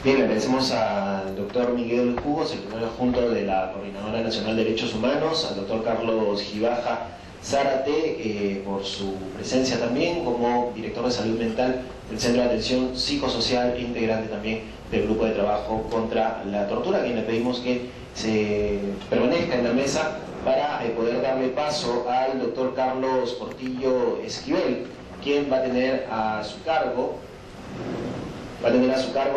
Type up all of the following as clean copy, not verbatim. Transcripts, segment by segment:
Bien, le agradecemos al doctor Miguel Hugo, secretario adjunto de la Coordinadora Nacional de Derechos Humanos, al doctor Carlos Gibaja Zárate por su presencia también como director de salud mental del Centro de Atención Psicosocial e integrante también del Grupo de Trabajo contra la Tortura, a quien le pedimos que se permanezca en la mesa para poder darle paso al doctor Carlos Portillo Esquivel, quien va a tener a su cargo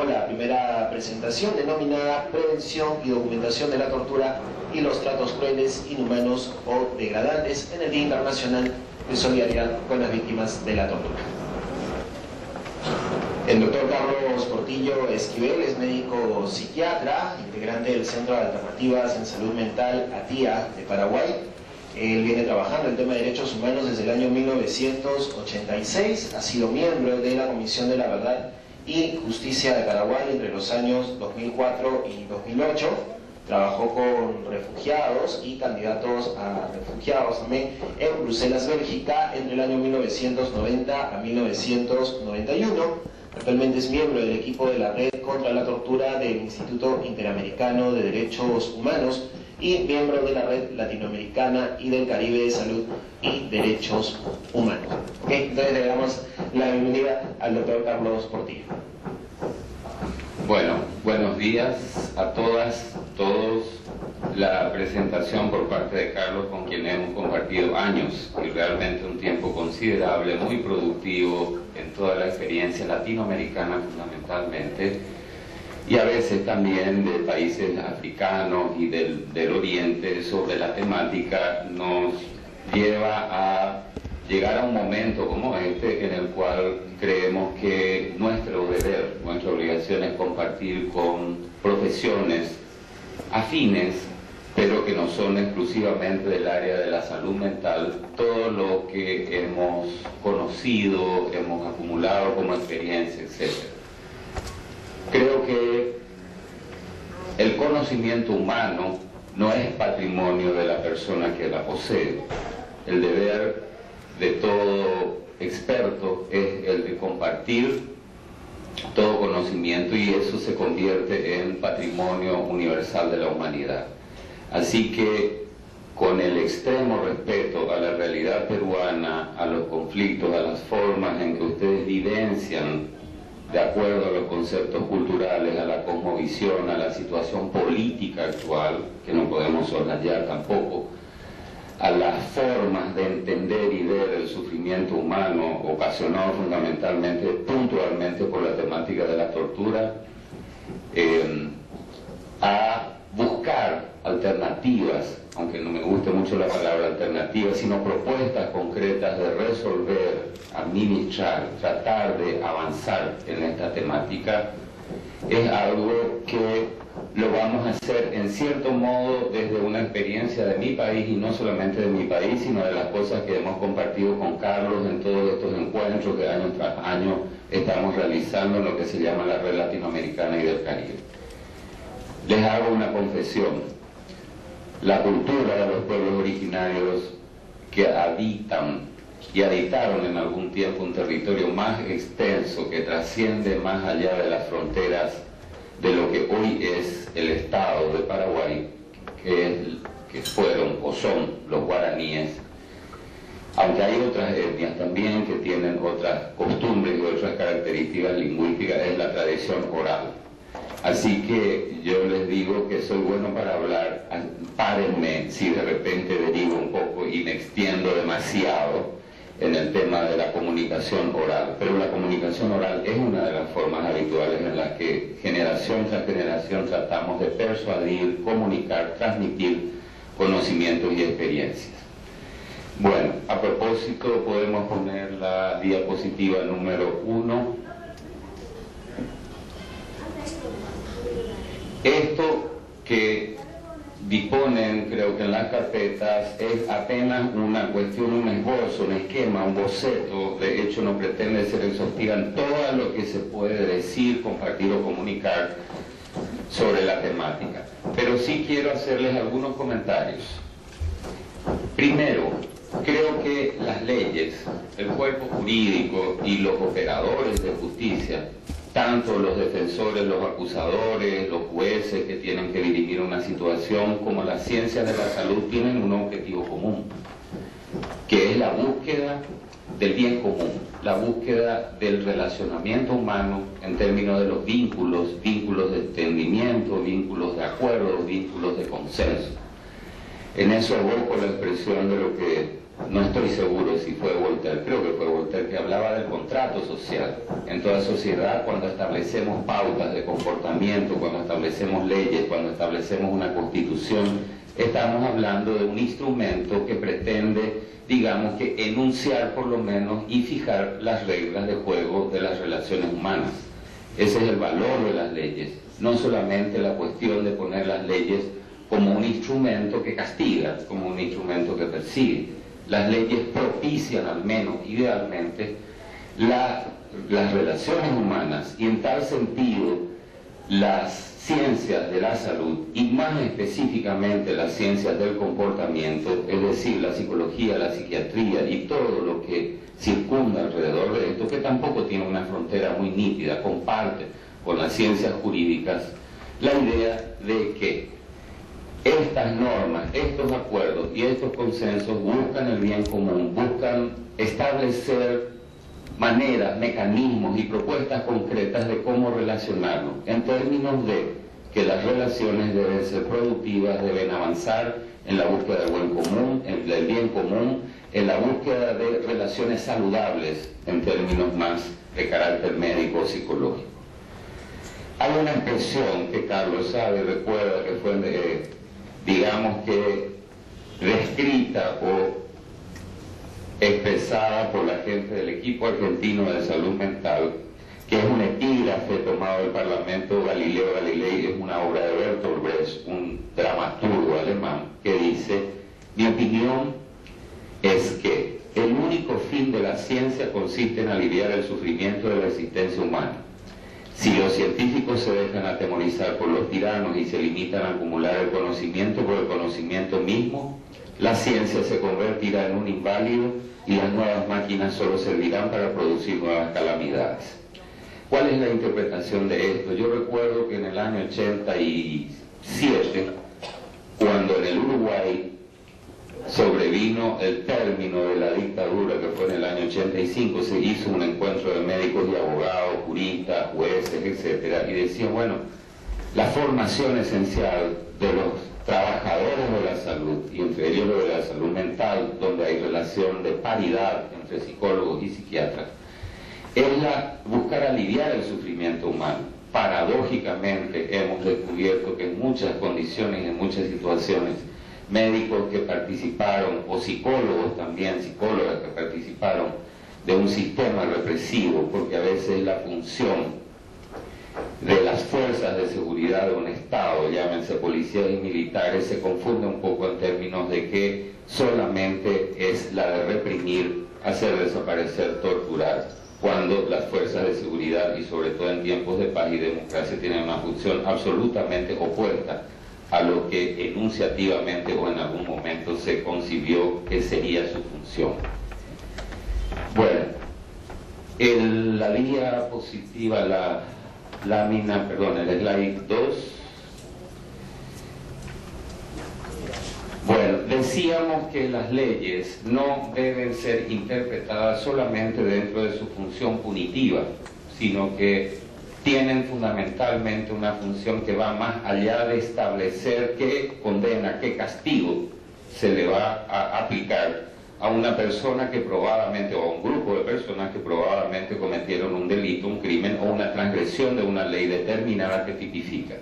la primera presentación denominada Prevención y Documentación de la Tortura y los Tratos Crueles, Inhumanos o Degradantes en el Día Internacional de Solidaridad con las Víctimas de la Tortura. El doctor Carlos Portillo Esquivel es médico psiquiatra, integrante del Centro de Alternativas en Salud Mental ATIA de Paraguay. Él viene trabajando en el tema de derechos humanos desde el año 1986, ha sido miembro de la Comisión de la Verdad y Justicia de Paraguay entre los años 2004 y 2008. Trabajó con refugiados y candidatos a refugiados también en Bruselas, Bélgica, entre el año 1990 a 1991. Actualmente es miembro del equipo de la Red contra la Tortura del Instituto Interamericano de Derechos Humanos y miembro de la Red Latinoamericana y del Caribe de Salud y Derechos Humanos. Entonces le damos la bienvenida al doctor Carlos Portillo. Bueno, buenos días a todas, todos. La presentación por parte de Carlos, con quien hemos compartido años y realmente un tiempo considerable, muy productivo en toda la experiencia latinoamericana fundamentalmente, y a veces también de países africanos y del Oriente sobre la temática, nos lleva a llegar a un momento como este en el cual creemos que nuestro deber, nuestra obligación es compartir con profesiones afines, pero que no son exclusivamente del área de la salud mental, todo lo que hemos conocido, hemos acumulado como experiencia, etc. Creo que el conocimiento humano no es patrimonio de la persona que la posee. El deber de todo experto es el de compartir todo conocimiento, y eso se convierte en patrimonio universal de la humanidad. Así que, con el extremo respeto a la realidad peruana, a los conflictos, a las formas en que ustedes vivencian de acuerdo a los conceptos culturales, a la cosmovisión, a la situación política actual, que no podemos soslayar tampoco, a las formas de entender y ver el sufrimiento humano ocasionado fundamentalmente, puntualmente por la temática de la tortura, a buscar alternativas, aunque no me guste mucho la palabra alternativa, sino propuestas concretas de resolver, administrar, tratar de avanzar en esta temática, es algo que lo vamos a hacer en cierto modo desde una experiencia de mi país, y no solamente de mi país, sino de las cosas que hemos compartido con Carlos en todos estos encuentros que año tras año estamos realizando en lo que se llama la Red Latinoamericana y del Caribe. Les hago una confesión: la cultura de los pueblos originarios que habitan y habitaron en algún tiempo un territorio más extenso que trasciende más allá de las fronteras de lo que hoy es el Estado de Paraguay, que fueron o son los guaraníes, aunque hay otras etnias también que tienen otras costumbres y otras características lingüísticas, es la tradición oral. Así que yo les digo que soy bueno para hablar, párenme si de repente derivo un poco y me extiendo demasiado en el tema de la comunicación oral, pero la comunicación oral es una de las formas habituales en las que generación tras generación tratamos de persuadir, comunicar, transmitir conocimientos y experiencias. Bueno, a propósito, podemos poner la diapositiva número 1. Esto que disponen, creo que en las carpetas, es apenas una cuestión, un esbozo, un esquema, un boceto. De hecho, no pretende ser exhaustiva en todo lo que se puede decir, compartir o comunicar sobre la temática. Pero sí quiero hacerles algunos comentarios. Primero, creo que las leyes, el cuerpo jurídico y los operadores de justicia tanto los defensores, los acusadores, los jueces que tienen que dirimir una situación, como las ciencias de la salud tienen un objetivo común, que es la búsqueda del bien común, la búsqueda del relacionamiento humano en términos de los vínculos, vínculos de entendimiento, vínculos de acuerdo, vínculos de consenso. En eso evoco la expresión de lo que no estoy seguro si fue Voltaire, creo que fue Voltaire, que hablaba del contrato social. En toda sociedad, cuando establecemos pautas de comportamiento, cuando establecemos leyes, cuando establecemos una constitución, estamos hablando de un instrumento que pretende, digamos, que enunciar por lo menos y fijar las reglas de juego de las relaciones humanas. Ese es el valor de las leyes, no solamente la cuestión de poner las leyes como un instrumento que castiga, como un instrumento que persigue. Las leyes propician, al menos idealmente, las relaciones humanas, y en tal sentido las ciencias de la salud, y más específicamente las ciencias del comportamiento, es decir, la psicología, la psiquiatría y todo lo que circunda alrededor de esto, que tampoco tiene una frontera muy nítida, comparte con las ciencias jurídicas la idea de que estas normas, estos acuerdos y estos consensos buscan el bien común, buscan establecer maneras, mecanismos y propuestas concretas de cómo relacionarnos, en términos de que las relaciones deben ser productivas, deben avanzar en la búsqueda del buen común, del bien común, en la búsqueda de relaciones saludables en términos más de carácter médico o psicológico. Hay una expresión que Carlos sabe, recuerda, que fue digamos que descrita o expresada por la gente del equipo argentino de salud mental, que es un epígrafe tomado del Parlamento. Galileo Galilei es una obra de Bertolt Brecht, un dramaturgo alemán, que dice: mi opinión es que el único fin de la ciencia consiste en aliviar el sufrimiento de la existencia humana. Si los científicos se dejan atemorizar por los tiranos y se limitan a acumular el conocimiento por el conocimiento mismo, la ciencia se convertirá en un inválido y las nuevas máquinas solo servirán para producir nuevas calamidades. ¿Cuál es la interpretación de esto? Yo recuerdo que en el año 87, cuando en el Uruguay sobrevino el término de la dictadura, que fue en el año 85, se hizo un encuentro de médicos y abogados, juristas, jueces, etc. Y decían, bueno, la formación esencial de los trabajadores de la salud, y entre ellos lo de la salud mental, donde hay relación de paridad entre psicólogos y psiquiatras, es buscar aliviar el sufrimiento humano. Paradójicamente hemos descubierto que en muchas condiciones, en muchas situaciones, médicos que participaron, o psicólogos también, psicólogas que participaron de un sistema represivo, porque a veces la función de las fuerzas de seguridad de un Estado, llámense policías y militares, se confunde un poco en términos de que solamente es la de reprimir, hacer desaparecer, torturar, cuando las fuerzas de seguridad, y sobre todo en tiempos de paz y democracia, tienen una función absolutamente opuesta a lo que enunciativamente o en algún momento se concibió que sería su función. Bueno, la diapositiva, el slide 2. Bueno, decíamos que las leyes no deben ser interpretadas solamente dentro de su función punitiva, sino que tienen fundamentalmente una función que va más allá de establecer qué condena, qué castigo se le va a aplicar a una persona que probadamente, o a un grupo de personas que probadamente cometieron un delito, un crimen o una transgresión de una ley determinada que tipifica.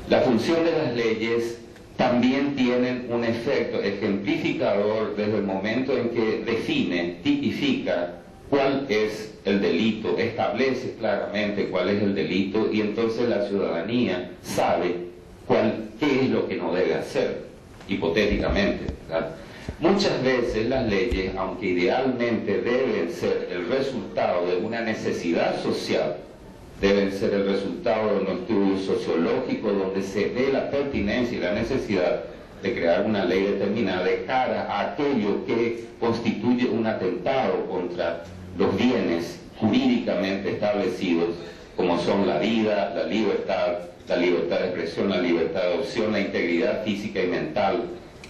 La función de las leyes también tienen un efecto ejemplificador desde el momento en que define, tipifica cuál es el delito, establece claramente cuál es el delito, y entonces la ciudadanía sabe qué es lo que no debe hacer, hipotéticamente, ¿verdad? Muchas veces las leyes, aunque idealmente deben ser el resultado de una necesidad social, deben ser el resultado de un estudio sociológico donde se ve la pertinencia y la necesidad de crear una ley determinada de cara a aquello que constituye un atentado contra los bienes jurídicamente establecidos. como son la vida, la libertad de expresión, la libertad de adopción, la integridad física y mental,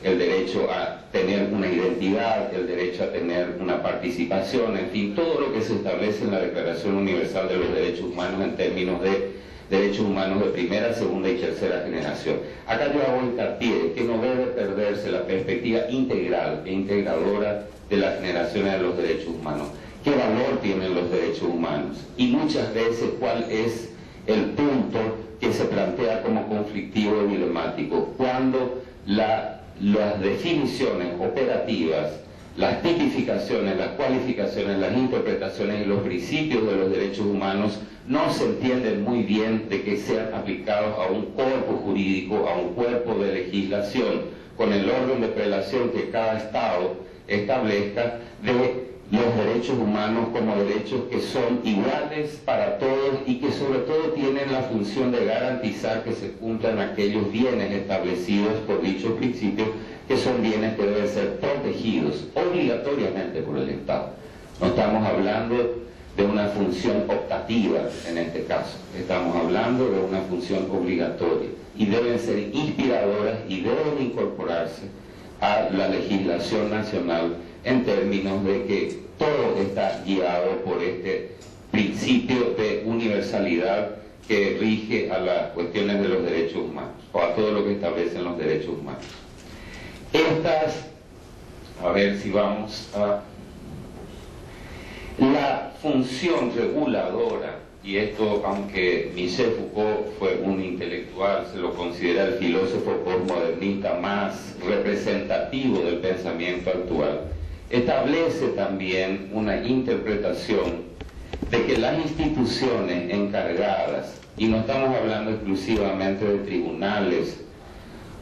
el derecho a tener una identidad, el derecho a tener una participación, en fin, todo lo que se establece en la Declaración Universal de los Derechos Humanos en términos de derechos humanos de primera, segunda y tercera generación. Acá yo hago hincapié que no debe perderse la perspectiva integral e integradora de las generaciones de los derechos humanos. ¿Qué valor tienen los derechos humanos? Y muchas veces, ¿cuál es el punto que se plantea como conflictivo y dilemático? Cuando las definiciones operativas, las tipificaciones, las cualificaciones, las interpretaciones y los principios de los derechos humanos no se entienden muy bien de que sean aplicados a un cuerpo jurídico, a un cuerpo de legislación, con el orden de prelación que cada Estado establezca de los derechos humanos como derechos que son iguales para todos y que sobre todo tienen la función de garantizar que se cumplan aquellos bienes establecidos por dichos principios, que son bienes que deben ser protegidos obligatoriamente por el Estado. No estamos hablando de una función optativa en este caso, estamos hablando de una función obligatoria y deben ser inspiradoras y deben incorporarse a la legislación nacional en términos de que todo está guiado por este principio de universalidad que rige a las cuestiones de los derechos humanos o a todo lo que establecen los derechos humanos. A ver si vamos a la función reguladora, y esto, aunque Michel Foucault fue un intelectual, se lo considera el filósofo postmodernista más representativo del pensamiento actual, establece también una interpretación de que las instituciones encargadas, y no estamos hablando exclusivamente de tribunales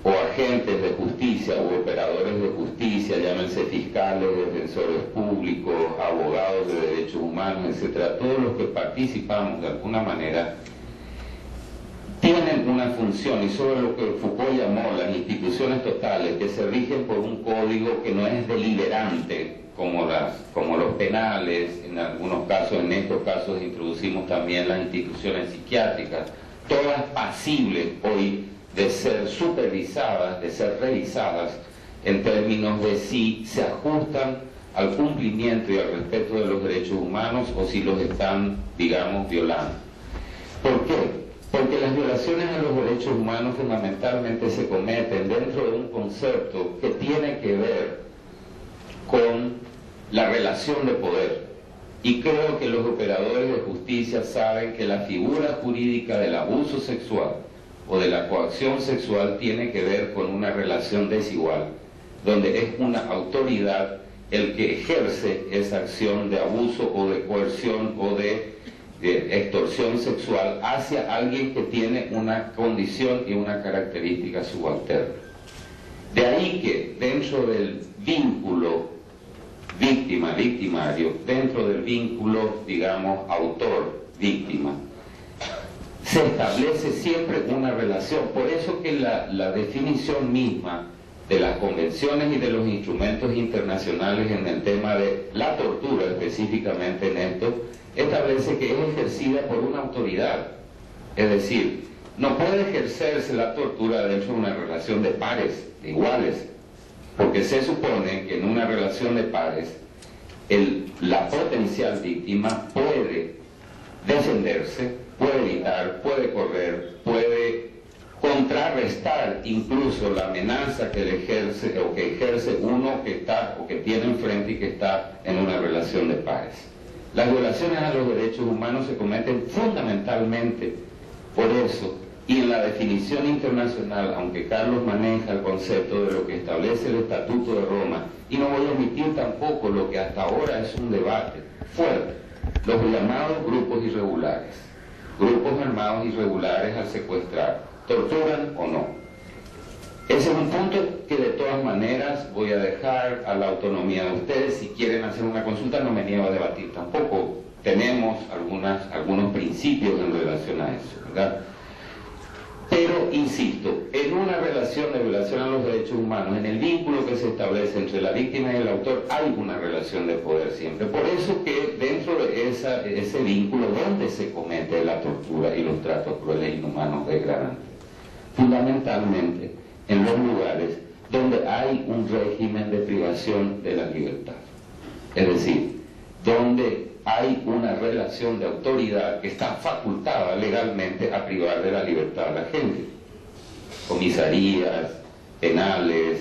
o agentes de justicia o operadores de justicia, llámense fiscales, defensores públicos, abogados de derechos humanos, etcétera, todos los que participamos de alguna manera, tienen una función, y sobre lo que Foucault llamó las instituciones totales, que se rigen por un código que no es deliberante, como los penales, en algunos casos, en estos casos introducimos también las instituciones psiquiátricas, todas pasibles hoy de ser supervisadas, de ser revisadas en términos de si se ajustan al cumplimiento y al respeto de los derechos humanos o si los están, digamos, violando. ¿Por qué? Porque las violaciones a los derechos humanos fundamentalmente se cometen dentro de un concepto que tiene que ver con la relación de poder. Y creo que los operadores de justicia saben que la figura jurídica del abuso sexual o de la coacción sexual tiene que ver con una relación desigual, donde es una autoridad el que ejerce esa acción de abuso o de coerción o de extorsión sexual hacia alguien que tiene una condición y una característica subalterna. De ahí que dentro del vínculo víctima-victimario, dentro del vínculo, digamos, autor-víctima, se establece siempre una relación. Por eso que la definición misma de las convenciones y de los instrumentos internacionales en el tema de la tortura, específicamente en esto, establece que es ejercida por una autoridad. Es decir, no puede ejercerse la tortura dentro de una relación de pares, de iguales, porque se supone que en una relación de pares la potencial víctima puede defenderse, puede evitar, puede correr, puede contrarrestar incluso la amenaza que le ejerce o que ejerce uno que está o que tiene enfrente y que está en una relación de pares. Las violaciones a los derechos humanos se cometen fundamentalmente por eso, y en la definición internacional, aunque Carlos maneja el concepto de lo que establece el Estatuto de Roma, y no voy a omitir tampoco lo que hasta ahora es un debate fuerte, los llamados grupos irregulares, grupos armados irregulares al secuestrar, ¿torturan o no? Ese es un punto que de todas maneras voy a dejar a la autonomía de ustedes. Si quieren hacer una consulta, no me niego a debatir tampoco. Tenemos algunos principios en relación a eso, ¿verdad? Pero, insisto, en una relación de violación a los derechos humanos, en el vínculo que se establece entre la víctima y el autor, hay una relación de poder siempre. Por eso que dentro de ese vínculo, ¿dónde se comete la tortura y los tratos crueles, inhumanos, degradantes? Fundamentalmente en los lugares donde hay un régimen de privación de la libertad. Es decir, donde hay una relación de autoridad que está facultada legalmente a privar de la libertad a la gente. Comisarías, penales,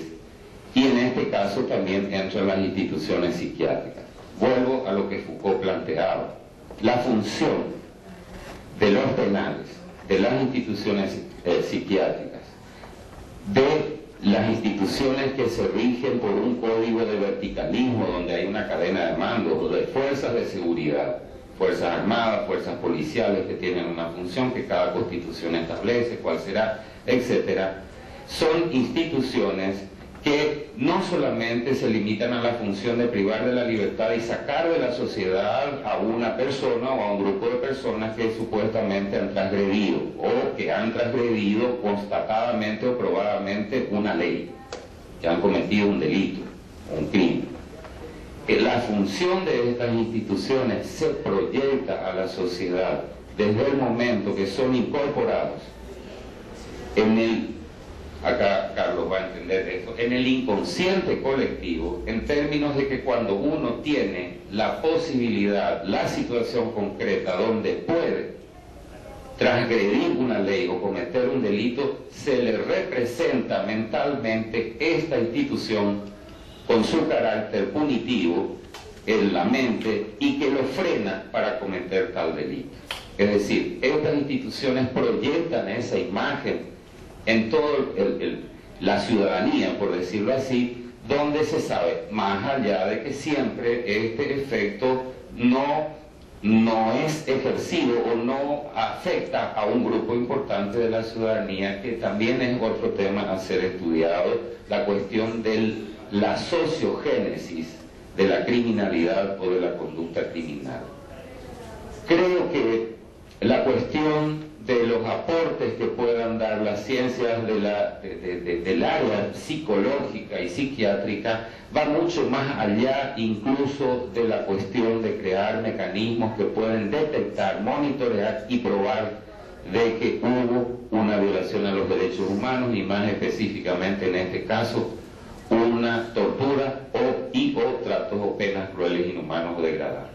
y en este caso también entran las instituciones psiquiátricas. Vuelvo a lo que Foucault planteaba. La función de los penales, de las instituciones psiquiátricas, de las instituciones que se rigen por un código de verticalismo donde hay una cadena de mando, de fuerzas de seguridad, fuerzas armadas, fuerzas policiales que tienen una función que cada constitución establece, cuál será, etcétera, son instituciones que no solamente se limitan a la función de privar de la libertad y sacar de la sociedad a una persona o a un grupo de personas que supuestamente han transgredido o que han transgredido constatadamente o probadamente una ley, que han cometido un delito o un crimen. La función de estas instituciones se proyecta a la sociedad desde el momento que son incorporados en el, acá Carlos va a entender eso, en el inconsciente colectivo, en términos de que cuando uno tiene la posibilidad, la situación concreta donde puede transgredir una ley o cometer un delito, se le representa mentalmente esta institución con su carácter punitivo en la mente y que lo frena para cometer tal delito. Es decir, estas instituciones proyectan esa imagen en toda la ciudadanía, por decirlo así, donde se sabe, más allá de que siempre este efecto no es ejercido o no afecta a un grupo importante de la ciudadanía, que también es otro tema a ser estudiado, la cuestión de la sociogénesis de la criminalidad o de la conducta criminal. Creo que la cuestión de los aportes que puedan dar las ciencias del área psicológica y psiquiátrica va mucho más allá incluso de la cuestión de crear mecanismos que pueden detectar, monitorear y probar de que hubo una violación a los derechos humanos y más específicamente en este caso una tortura o tratos o penas crueles, inhumanos o degradantes.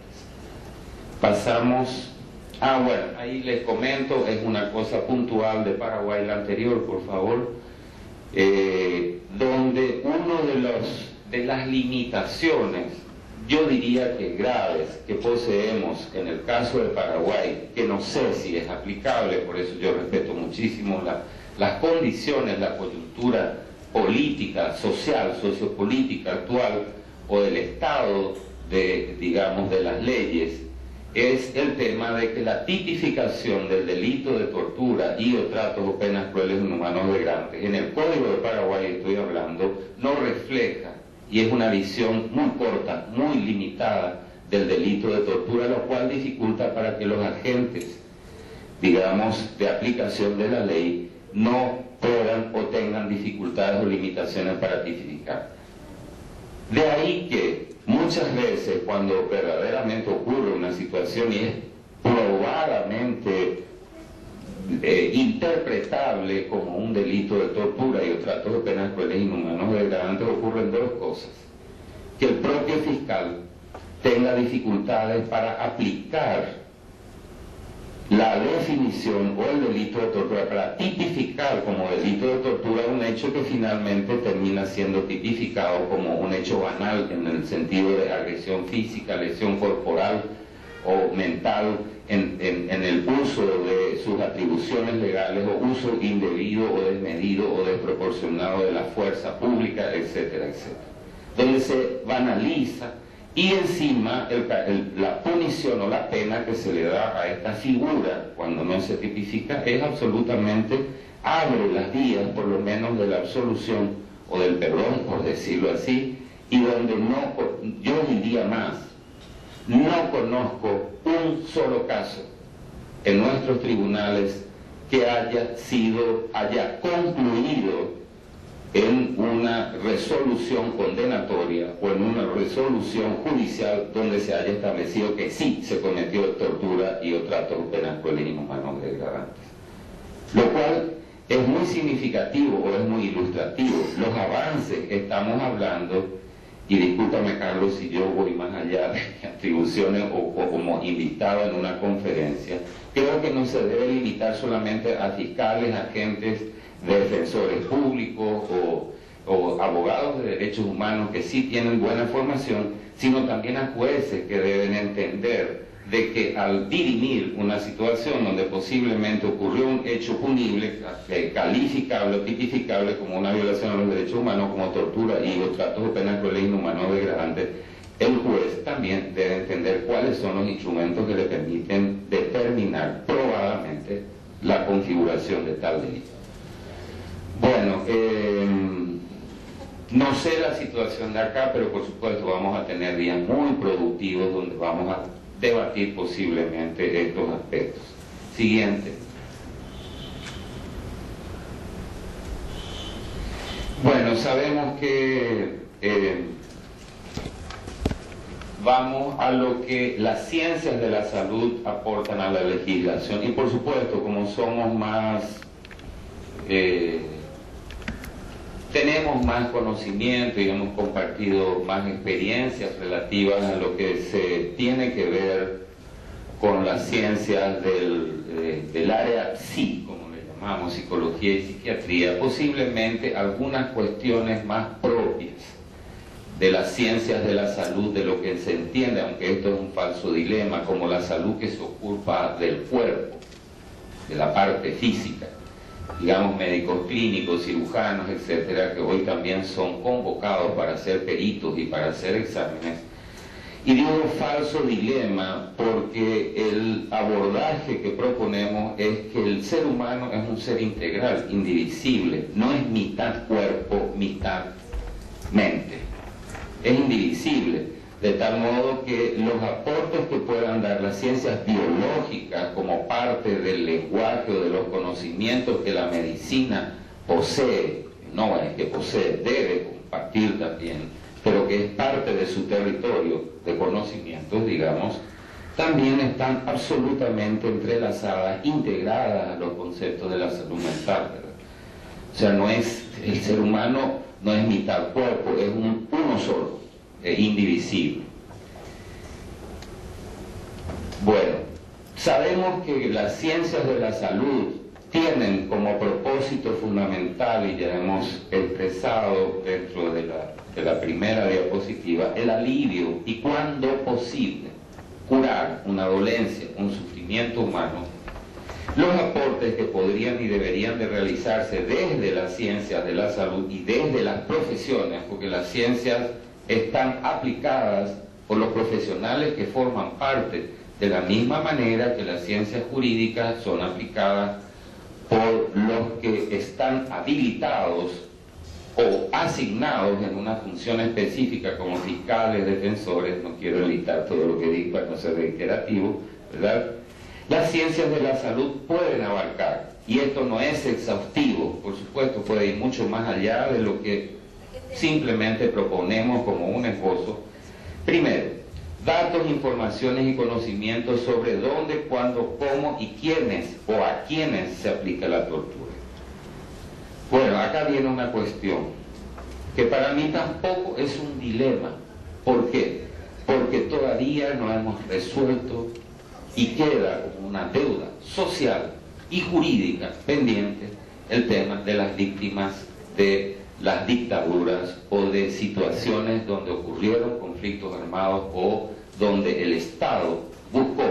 Pasamos. Bueno, ahí les comento, es una cosa puntual de Paraguay, la anterior, por favor, donde uno de las limitaciones, yo diría que graves, que poseemos en el caso de Paraguay, que no sé si es aplicable, por eso yo respeto muchísimo las condiciones, la coyuntura política, social, sociopolítica actual, o del estado digamos, de las leyes, es el tema de que la tipificación del delito de tortura y o tratos o penas crueles, inhumanos o degradantes en el Código de Paraguay, estoy hablando, no refleja, y es una visión muy corta, muy limitada del delito de tortura, lo cual dificulta para que los agentes, digamos, de aplicación de la ley no puedan o tengan dificultades o limitaciones para tipificar. De ahí que muchas veces cuando verdaderamente ocurre una situación y es probadamente interpretable como un delito de tortura y tratos de penas crueles, inhumanos o degradantes, ocurren dos cosas: que el propio fiscal tenga dificultades para aplicar la definición o el delito de tortura, para tipificar como delito de tortura un hecho que finalmente termina siendo tipificado como un hecho banal en el sentido de agresión física, lesión corporal o mental en el uso de sus atribuciones legales o uso indebido o desmedido o desproporcionado de la fuerza pública, etcétera, etcétera, donde se banaliza y encima la punición o la pena que se le da a esta figura cuando no se tipifica es absolutamente, abre las vías por lo menos de la absolución o del perdón, por decirlo así, y donde yo diría más, no conozco un solo caso en nuestros tribunales que haya concluido en una resolución condenatoria o en una resolución judicial donde se haya establecido que sí se cometió tortura y o tratos o penas crueles, inhumanos, degradantes. Lo cual es muy significativo o es muy ilustrativo. Los avances que estamos hablando, y discúlpame Carlos si yo voy más allá de atribuciones o como invitado en una conferencia, creo que no se debe limitar solamente a fiscales, agentes, defensores públicos o abogados de derechos humanos que sí tienen buena formación, sino también a jueces que deben entender de que al dirimir una situación donde posiblemente ocurrió un hecho punible, calificable o tipificable como una violación a los derechos humanos, como tortura y o tratos o penas crueles, inhumanos o degradantes, el juez también debe entender cuáles son los instrumentos que le permiten determinar probadamente la configuración de tal delito. Bueno, no sé la situación de acá, pero por supuesto vamos a tener días muy productivos donde vamos a debatir posiblemente estos aspectos. Siguiente. Bueno, sabemos que vamos a lo que las ciencias de la salud aportan a la legislación y por supuesto como somos más tenemos más conocimiento y hemos compartido más experiencias relativas a lo que se tiene que ver con las ciencias del área psi, como le llamamos, psicología y psiquiatría, posiblemente algunas cuestiones más propias de las ciencias de la salud, de lo que se entiende, aunque esto es un falso dilema, como la salud que se ocupa del cuerpo, de la parte física, digamos médicos clínicos, cirujanos, etcétera, que hoy también son convocados para ser peritos y para hacer exámenes. Y digo falso dilema porque el abordaje que proponemos es que el ser humano es un ser integral, indivisible, no es mitad cuerpo, mitad mente, es indivisible. De tal modo que los aportes que puedan dar las ciencias biológicas como parte del lenguaje o de los conocimientos que la medicina posee, no es que posee, debe compartir también, pero que es parte de su territorio de conocimientos, digamos, también están absolutamente entrelazadas, integradas a los conceptos de la salud mental, ¿verdad? O sea, no es, el ser humano no es mitad cuerpo, es uno solo, es indivisible. Bueno, sabemos que las ciencias de la salud tienen como propósito fundamental, y ya hemos expresado dentro de la primera diapositiva, el alivio y, cuando posible, curar una dolencia, un sufrimiento humano. Los aportes que podrían y deberían de realizarse desde las ciencias de la salud y desde las profesiones, porque las ciencias están aplicadas por los profesionales que forman parte, de la misma manera que las ciencias jurídicas son aplicadas por los que están habilitados o asignados en una función específica como fiscales, defensores, no quiero editar todo lo que digo para no ser reiterativo, ¿verdad? Las ciencias de la salud pueden abarcar, y esto no es exhaustivo, por supuesto puede ir mucho más allá de lo que simplemente proponemos como un esbozo. Primero, datos, informaciones y conocimientos sobre dónde, cuándo, cómo y quiénes o a quiénes se aplica la tortura. Bueno, acá viene una cuestión que para mí tampoco es un dilema. ¿Por qué? Porque todavía no hemos resuelto y queda como una deuda social y jurídica pendiente el tema de las víctimas de las dictaduras o de situaciones donde ocurrieron conflictos armados o donde el Estado buscó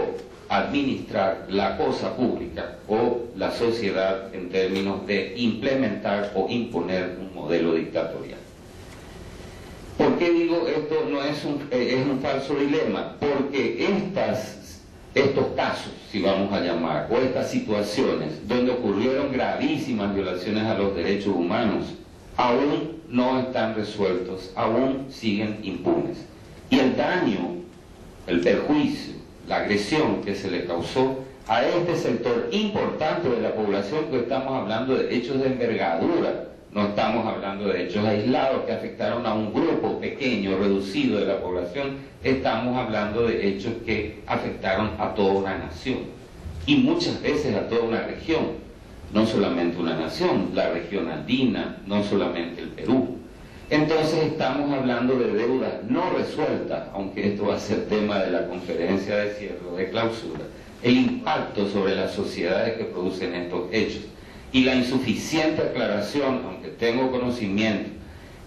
administrar la cosa pública o la sociedad en términos de implementar o imponer un modelo dictatorial. ¿Por qué digo esto no es un falso dilema? Porque estos casos, si vamos a llamar, o estas situaciones donde ocurrieron gravísimas violaciones a los derechos humanos, aún no están resueltos, aún siguen impunes. Y el daño, el perjuicio, la agresión que se le causó a este sector importante de la población, porque estamos hablando de hechos de envergadura, no estamos hablando de hechos aislados que afectaron a un grupo pequeño, reducido de la población, estamos hablando de hechos que afectaron a toda una nación, y muchas veces a toda una región, no solamente una nación, la región andina, no solamente el Perú. Entonces estamos hablando de deudas no resueltas, aunque esto va a ser tema de la conferencia de cierre o de clausura, el impacto sobre las sociedades que producen estos hechos y la insuficiente aclaración, aunque tengo conocimiento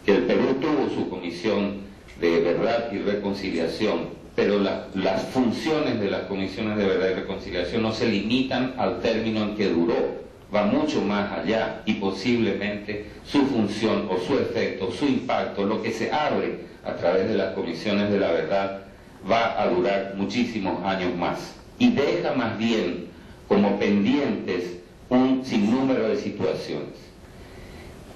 que el Perú tuvo su comisión de verdad y reconciliación, pero las funciones de las comisiones de verdad y reconciliación no se limitan al término en que duró, va mucho más allá, y posiblemente su función o su efecto, su impacto, lo que se abre a través de las comisiones de la verdad, va a durar muchísimos años más, y deja más bien como pendientes un sinnúmero de situaciones.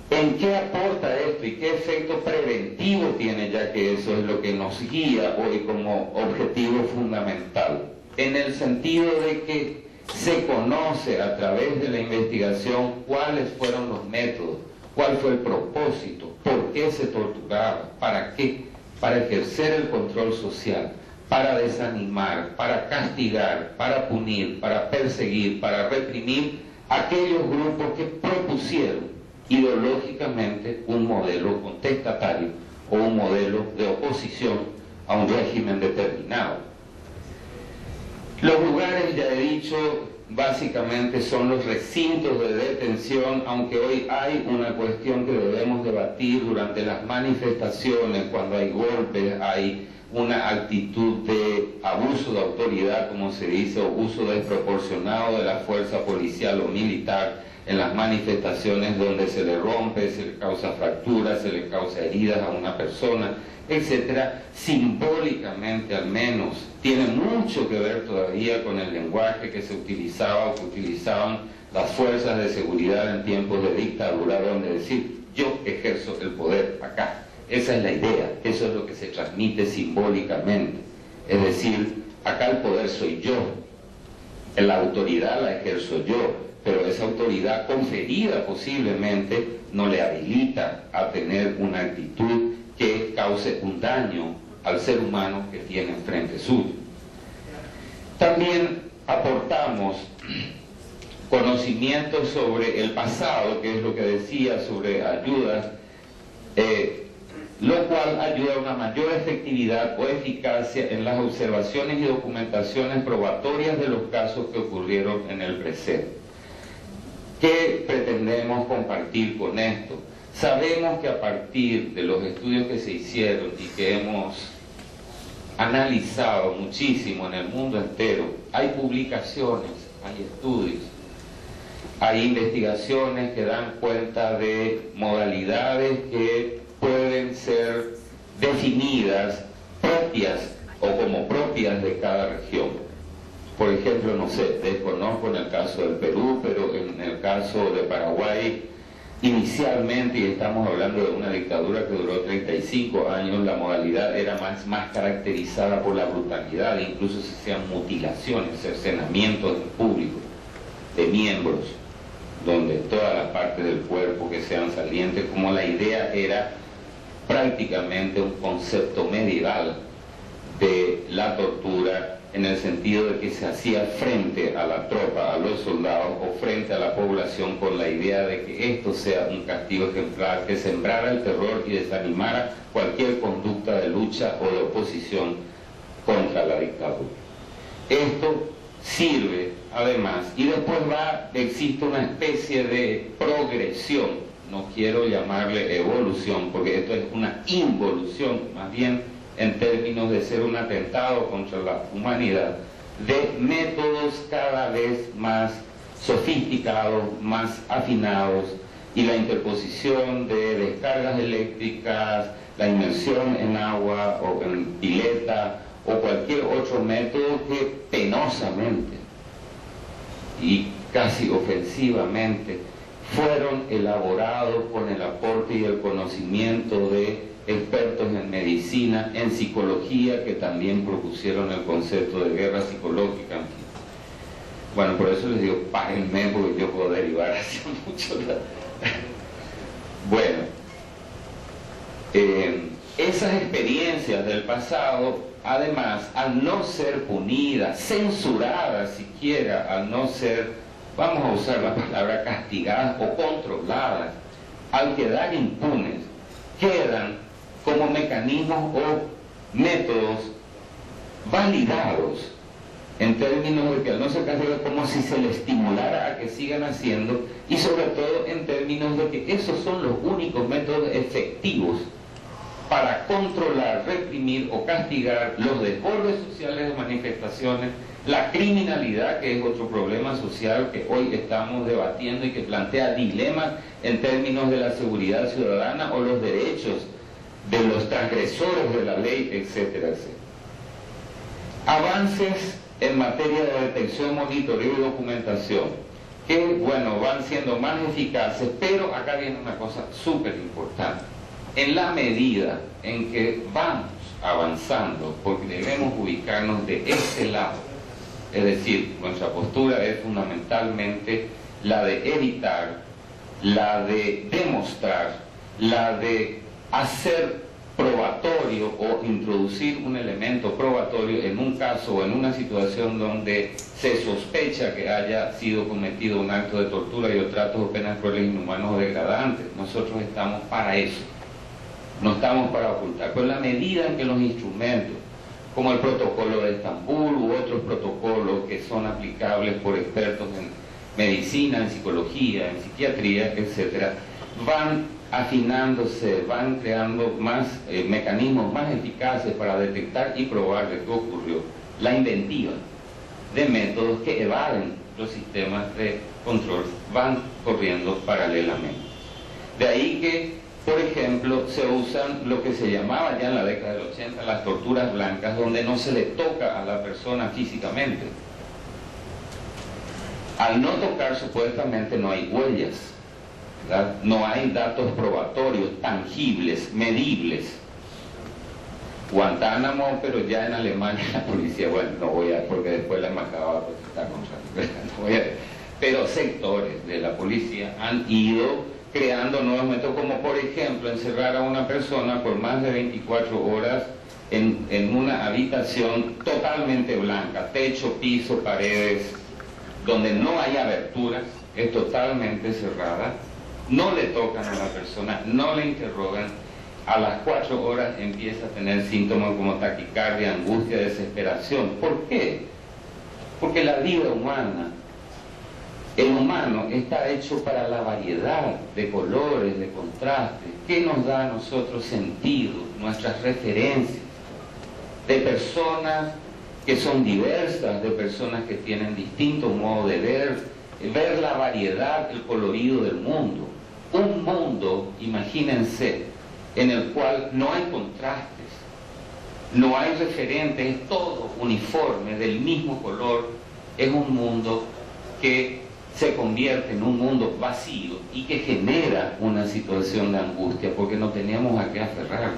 ¿En qué aporta esto y qué efecto preventivo tiene, ya que eso es lo que nos guía hoy como objetivo fundamental? En el sentido de que se conoce a través de la investigación cuáles fueron los métodos, cuál fue el propósito, por qué se torturaba, para qué, para ejercer el control social, para desanimar, para castigar, para punir, para perseguir, para reprimir aquellos grupos que propusieron ideológicamente un modelo contestatario o un modelo de oposición a un régimen determinado. Los lugares, ya he dicho, básicamente son los recintos de detención, aunque hoy hay una cuestión que debemos debatir durante las manifestaciones, cuando hay golpes, hay una actitud de abuso de autoridad, como se dice, o uso desproporcionado de la fuerza policial o militar en las manifestaciones, donde se le rompe, se le causa fracturas, se le causa heridas a una persona, etcétera. Simbólicamente, al menos, tiene mucho que ver todavía con el lenguaje que se utilizaba o que utilizaban las fuerzas de seguridad en tiempos de dictadura, donde decir, yo ejerzo el poder acá. Esa es la idea, eso es lo que se transmite simbólicamente. Es decir, acá el poder soy yo, la autoridad la ejerzo yo, pero esa autoridad conferida posiblemente no le habilita a tener una actitud que cause un daño al ser humano que tiene enfrente suyo. También aportamos conocimientos sobre el pasado, que es lo que decía sobre ayudas, lo cual ayuda a una mayor efectividad o eficacia en las observaciones y documentaciones probatorias de los casos que ocurrieron en el presente. ¿Qué pretendemos compartir con esto? Sabemos que a partir de los estudios que se hicieron y que hemos analizado muchísimo en el mundo entero, hay publicaciones, hay estudios, hay investigaciones que dan cuenta de modalidades que pueden ser definidas propias o como propias de cada región. Por ejemplo, no sé, desconozco en el caso del Perú, pero en el caso de Paraguay, inicialmente, y estamos hablando de una dictadura que duró 35 años, la modalidad era más caracterizada por la brutalidad, incluso se hacían mutilaciones, cercenamientos en público de miembros, donde todas las partes del cuerpo que sean salientes, como la idea era prácticamente un concepto medieval de la tortura, en el sentido de que se hacía frente a la tropa, a los soldados o frente a la población, con la idea de que esto sea un castigo ejemplar, que sembrara el terror y desanimara cualquier conducta de lucha o de oposición contra la dictadura. Esto sirve además, y después existe una especie de progresión, no quiero llamarle evolución, porque esto es una involución, más bien en términos de ser un atentado contra la humanidad, de métodos cada vez más sofisticados, más afinados, y la interposición de descargas eléctricas, la inmersión en agua o en pileta o cualquier otro método que penosamente y casi ofensivamente fueron elaborados con el aporte y el conocimiento de expertos en medicina, en psicología, que también propusieron el concepto de guerra psicológica. Bueno, por eso les digo, páguenme, porque yo puedo derivar hacia mucho. Bueno, esas experiencias del pasado, además, al no ser punidas, censuradas siquiera, al no ser, vamos a usar la palabra castigadas o controladas, al quedar impunes, quedan como mecanismos o métodos validados, en términos de que al no ser castigados, como si se les estimulara a que sigan haciendo, y sobre todo en términos de que esos son los únicos métodos efectivos para controlar, reprimir o castigar los desbordes sociales de manifestaciones, la criminalidad, que es otro problema social que hoy estamos debatiendo y que plantea dilemas en términos de la seguridad ciudadana o los derechos de los transgresores de la ley, etcétera, etcétera. Avances en materia de detección, monitoreo y documentación, que, bueno, van siendo más eficaces, pero acá viene una cosa súper importante. En la medida en que vamos avanzando, porque debemos ubicarnos de este lado, es decir, nuestra postura es fundamentalmente la de evitar, la de demostrar, la de hacer probatorio o introducir un elemento probatorio en un caso o en una situación donde se sospecha que haya sido cometido un acto de tortura y o tratos o penas crueles, inhumanos o degradantes. Nosotros estamos para eso, no estamos para ocultar. Pero en la medida en que los instrumentos, como el protocolo de Estambul u otros protocolos que son aplicables por expertos en medicina, en psicología, en psiquiatría, etcétera, van afinándose, van creando más mecanismos más eficaces para detectar y probar de qué ocurrió. La inventiva de métodos que evaden los sistemas de control van corriendo paralelamente. De ahí que, por ejemplo, se usan lo que se llamaba ya en la década del 80 las torturas blancas, donde no se le toca a la persona físicamente. Al no tocar, supuestamente no hay huellas, ¿verdad? No hay datos probatorios, tangibles, medibles. Guantánamo, pero ya en Alemania la policía, bueno, no voy a, porque después la embajada pues, está contra, no voy a, pero sectores de la policía han ido creando nuevos métodos, como por ejemplo encerrar a una persona por más de 24 horas en una habitación totalmente blanca, techo, piso, paredes, donde no hay aberturas, es totalmente cerrada, no le tocan a la persona, no le interrogan, a las 4 horas empieza a tener síntomas como taquicardia, angustia, desesperación. ¿Por qué? Porque la vida humana, el humano está hecho para la variedad de colores, de contrastes, que nos da a nosotros sentido, nuestras referencias, de personas que son diversas, de personas que tienen distintos modos de ver la variedad, el colorido del mundo. Un mundo, imagínense, en el cual no hay contrastes, no hay referentes, es todo uniforme, del mismo color, es un mundo que se convierte en un mundo vacío y que genera una situación de angustia porque no tenemos a qué aferrarnos.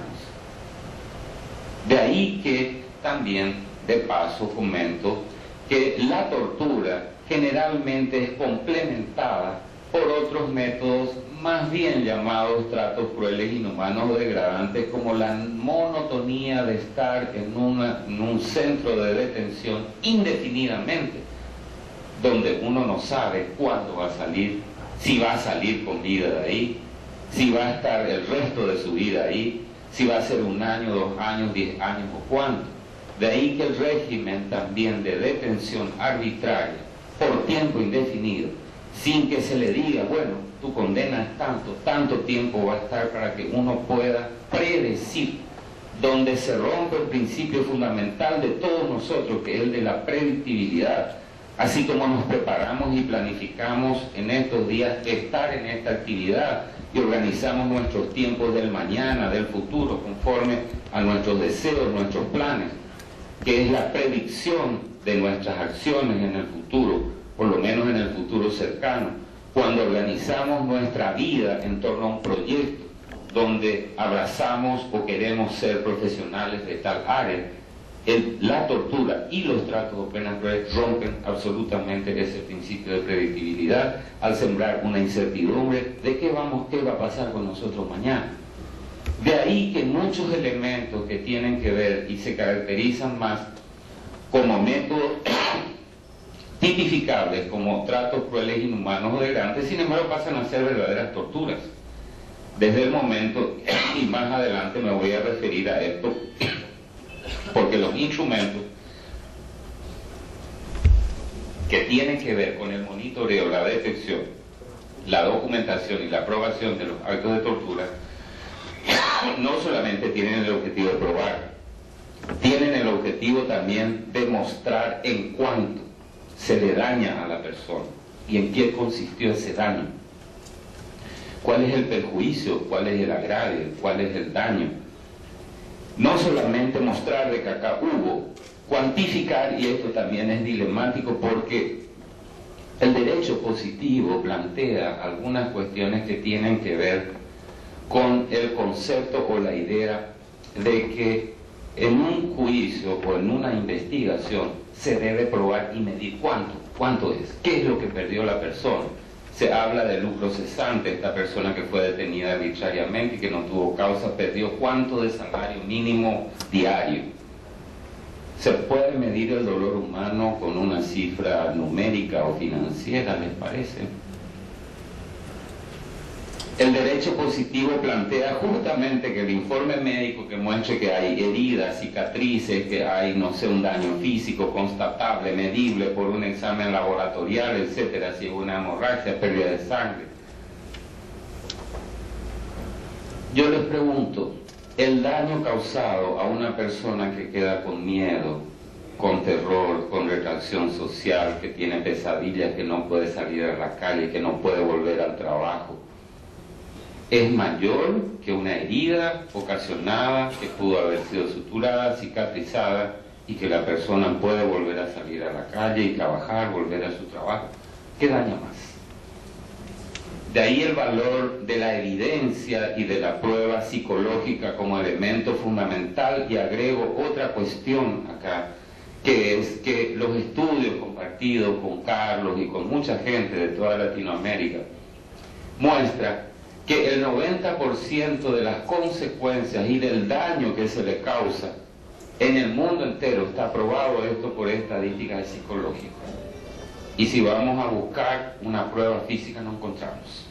De ahí que también, de paso, comento que la tortura generalmente es complementada por otros métodos más bien llamados tratos crueles, inhumanos o degradantes, como la monotonía de estar en un centro de detención indefinidamente, donde uno no sabe cuándo va a salir, si va a salir con vida de ahí, si va a estar el resto de su vida ahí, si va a ser 1 año, 2 años, 10 años o cuánto. De ahí que el régimen también de detención arbitraria por tiempo indefinido, sin que se le diga, bueno, tu condena es tanto, tanto tiempo va a estar, para que uno pueda predecir, donde se rompe el principio fundamental de todos nosotros, que es el de la predictibilidad. Así como nos preparamos y planificamos en estos días estar en esta actividad y organizamos nuestros tiempos del mañana, del futuro, conforme a nuestros deseos, nuestros planes, que es la predicción de nuestras acciones en el futuro, por lo menos en el futuro cercano, cuando organizamos nuestra vida en torno a un proyecto donde abrazamos o queremos ser profesionales de tal área, la tortura y los tratos de pena cruel rompen absolutamente ese principio de predictibilidad al sembrar una incertidumbre de qué va a pasar con nosotros mañana. De ahí que muchos elementos que tienen que ver y se caracterizan más como métodos tipificables como tratos crueles, inhumanos o degradantes, sin embargo pasan a ser verdaderas torturas. Desde el momento, y más adelante me voy a referir a esto, porque los instrumentos que tienen que ver con el monitoreo, la detección, la documentación y la aprobación de los actos de tortura no solamente tienen el objetivo de probar, tienen el objetivo también de mostrar en cuánto se le daña a la persona y en qué consistió ese daño, cuál es el perjuicio, cuál es el agravio, cuál es el daño. No solamente mostrar de que acá hubo, cuantificar, y esto también es dilemático porque el derecho positivo plantea algunas cuestiones que tienen que ver con el concepto o la idea de que en un juicio o en una investigación se debe probar y medir cuánto es, qué es lo que perdió la persona. Se habla de lucro cesante, esta persona que fue detenida arbitrariamente y que no tuvo causa, perdió cuánto de salario mínimo diario. ¿Se puede medir el dolor humano con una cifra numérica o financiera, les parece? El derecho positivo plantea justamente que el informe médico que muestre que hay heridas, cicatrices, que hay, no sé, un daño físico constatable, medible por un examen laboratorial, etcétera, si hubo una hemorragia, pérdida de sangre. Yo les pregunto, el daño causado a una persona que queda con miedo, con terror, con retracción social, que tiene pesadillas, que no puede salir a la calle, que no puede volver al trabajo, es mayor que una herida ocasionada que pudo haber sido suturada, cicatrizada y que la persona puede volver a salir a la calle y trabajar, volver a su trabajo. ¿Qué daña más? De ahí el valor de la evidencia y de la prueba psicológica como elemento fundamental, y agrego otra cuestión acá, que es que los estudios compartidos con Carlos y con mucha gente de toda Latinoamérica muestran que el 90% de las consecuencias y del daño que se le causa en el mundo entero, está probado esto por estadísticas psicológicas. Y si vamos a buscar una prueba física no encontramos.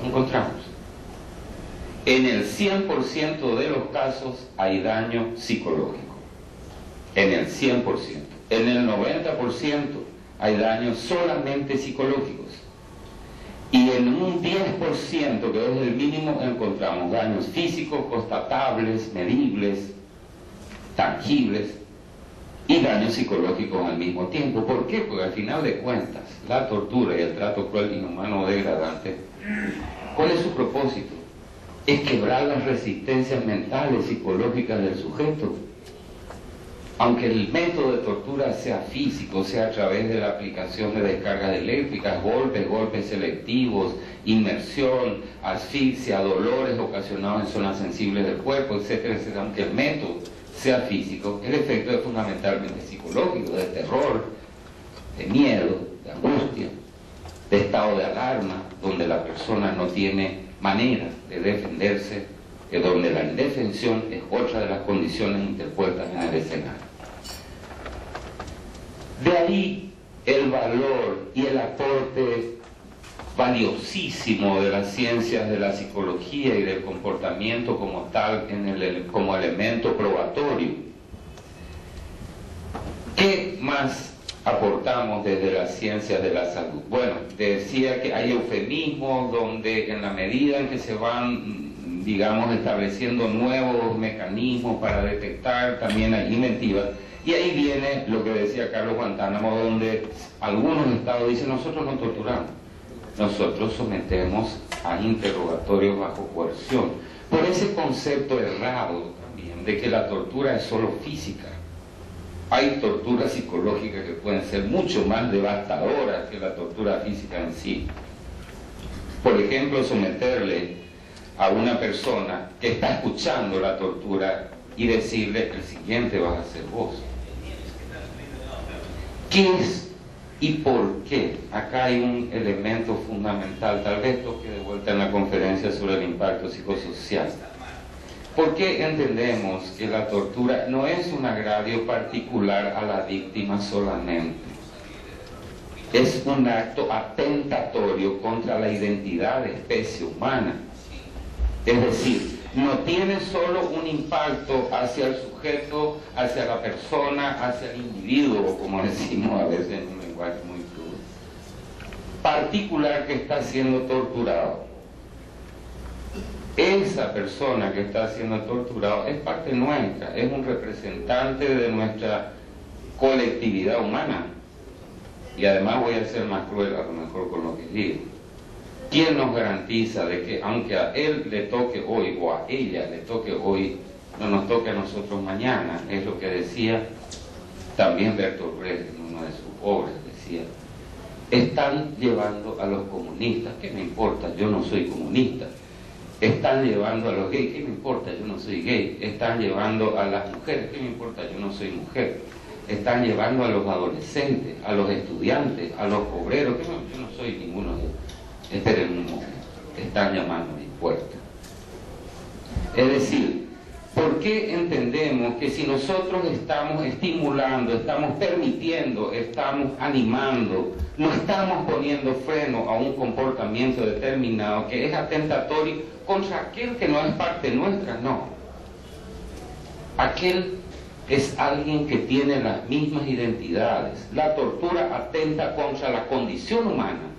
No encontramos. En el 100% de los casos hay daño psicológico. En el 100%. En el 90% hay daños solamente psicológicos. Y en un 10%, que es el mínimo, encontramos daños físicos, constatables, medibles, tangibles, y daños psicológicos al mismo tiempo. ¿Por qué? Porque al final de cuentas, la tortura y el trato cruel, inhumano o degradante, ¿cuál es su propósito? Es quebrar las resistencias mentales, psicológicas del sujeto. Aunque el método de tortura sea físico, sea a través de la aplicación de descargas eléctricas, golpes selectivos, inmersión, asfixia, dolores ocasionados en zonas sensibles del cuerpo, etcétera, etcétera, aunque el método sea físico, el efecto es fundamentalmente psicológico, de terror, de miedo, de angustia, de estado de alarma, donde la persona no tiene manera de defenderse, donde la indefensión es otra de las condiciones interpuestas en el escenario. De ahí el valor y el aporte valiosísimo de las ciencias de la psicología y del comportamiento como tal, como elemento probatorio. ¿Qué más aportamos desde las ciencias de la salud? Bueno, decía que hay eufemismos donde en la medida en que se van, digamos, estableciendo nuevos mecanismos para detectar, también hay inventivas. Y ahí viene lo que decía Carlos Guantánamo, donde algunos estados dicen: nosotros no torturamos, nosotros sometemos a interrogatorios bajo coerción, por ese concepto errado también de que la tortura es solo física. Hay torturas psicológicas que pueden ser mucho más devastadoras que la tortura física en sí. Por ejemplo, someterle a una persona que está escuchando la tortura y decirle: el siguiente vas a ser vos. ¿Qué es y por qué? Acá hay un elemento fundamental, tal vez toque de vuelta en la conferencia sobre el impacto psicosocial. ¿Por qué entendemos que la tortura no es un agravio particular a la víctima solamente? Es un acto atentatorio contra la identidad de especie humana. Es decir, no tiene solo un impacto hacia el sujeto, hacia la persona, hacia el individuo, como decimos a veces en un lenguaje muy crudo, particular que está siendo torturado. Esa persona que está siendo torturado es parte nuestra, es un representante de nuestra colectividad humana. Y además voy a ser más cruel a lo mejor con lo que digo. ¿Quién nos garantiza de que aunque a él le toque hoy o a ella le toque hoy, no nos toque a nosotros mañana? Es lo que decía también Bertolt Brecht en una de sus obras, decía: están llevando a los comunistas, ¿qué me importa? Yo no soy comunista. Están llevando a los gays, ¿qué me importa? Yo no soy gay. Están llevando a las mujeres, ¿qué me importa? Yo no soy mujer. Están llevando a los adolescentes, a los estudiantes, a los obreros, yo no soy ninguno de ellos. Esperen un momento, están llamando a mi puerta. Es decir, ¿por qué entendemos que si nosotros estamos estimulando, estamos permitiendo, estamos animando, no estamos poniendo freno a un comportamiento determinado que es atentatorio contra aquel que no es parte nuestra? No. Aquel es alguien que tiene las mismas identidades. La tortura atenta contra la condición humana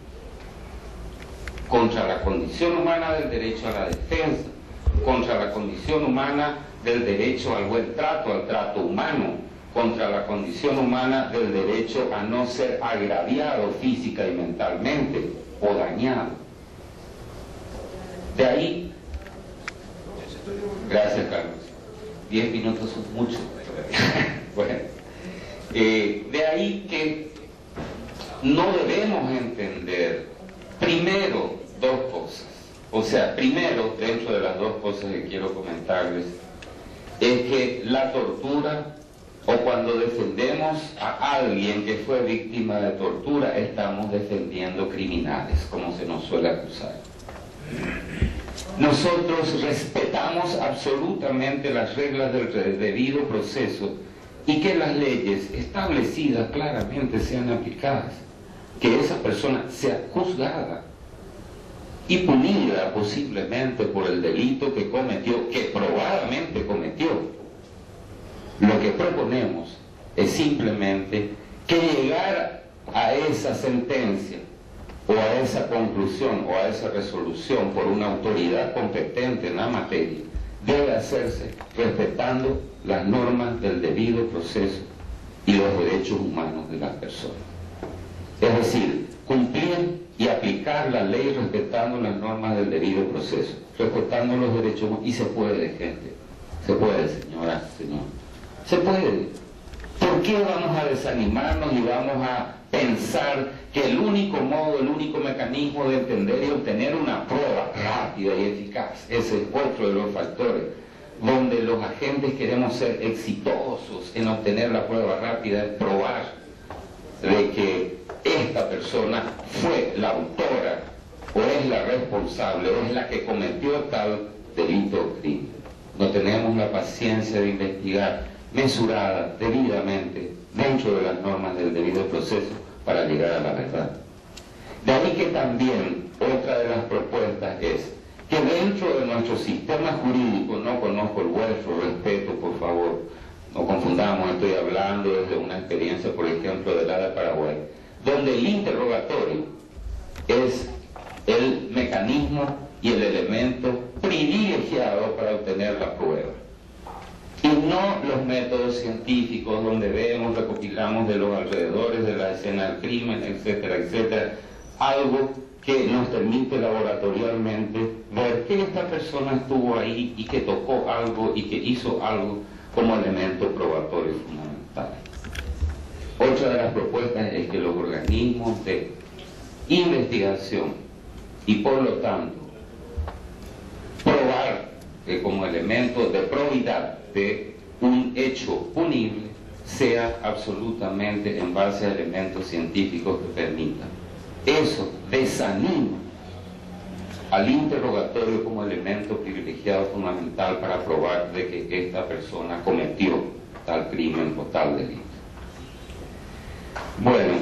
del derecho a la defensa, contra la condición humana del derecho al buen trato, al trato humano, contra la condición humana del derecho a no ser agraviado física y mentalmente o dañado. De ahí, gracias Carlos, 10 minutos son mucho. Bueno, de ahí que no debemos entender primero dos cosas. O sea, primero, dentro de las dos cosas que quiero comentarles, es que la tortura, o cuando defendemos a alguien que fue víctima de tortura, estamos defendiendo criminales, como se nos suele acusar. Nosotros respetamos absolutamente las reglas del debido proceso y que las leyes establecidas claramente sean aplicadas, que esa persona sea juzgada y punida posiblemente por el delito que cometió, que probadamente cometió. Lo que proponemos es simplemente que llegar a esa sentencia o a esa conclusión o a esa resolución por una autoridad competente en la materia debe hacerse respetando las normas del debido proceso y los derechos humanos de las personas. Es decir, cumplir y aplicar la ley respetando las normas del debido proceso, respetando los derechos humanos. Y se puede, gente, se puede, señora, señor, se puede. ¿Por qué vamos a desanimarnos y vamos a pensar que el único modo, el único mecanismo de entender y obtener una prueba rápida y eficaz, ese es otro de los factores donde los agentes queremos ser exitosos en obtener la prueba rápida, es probar de que esta persona fue la autora o es la responsable o es la que cometió tal delito o crimen? No tenemos la paciencia de investigar mesurada, debidamente, dentro de las normas del debido proceso para llegar a la verdad. De ahí que también otra de las propuestas es que dentro de nuestro sistema jurídico, no conozco el vuestro, respeto por favor, no confundamos, estoy hablando desde una experiencia, por ejemplo, de la de Paraguay, donde el interrogatorio es el mecanismo y el elemento privilegiado para obtener la prueba. Y no los métodos científicos donde vemos, recopilamos de los alrededores de la escena del crimen, etcétera, etcétera, algo que nos permite laboratorialmente ver que esta persona estuvo ahí y que tocó algo y que hizo algo como elemento probatorio fundamental. Otra de las propuestas es que los organismos de investigación y por lo tanto como elemento de probidad de un hecho punible sea absolutamente en base a elementos científicos que permitan. Eso desanima al interrogatorio como elemento privilegiado fundamental para probar de que esta persona cometió tal crimen o tal delito. Bueno,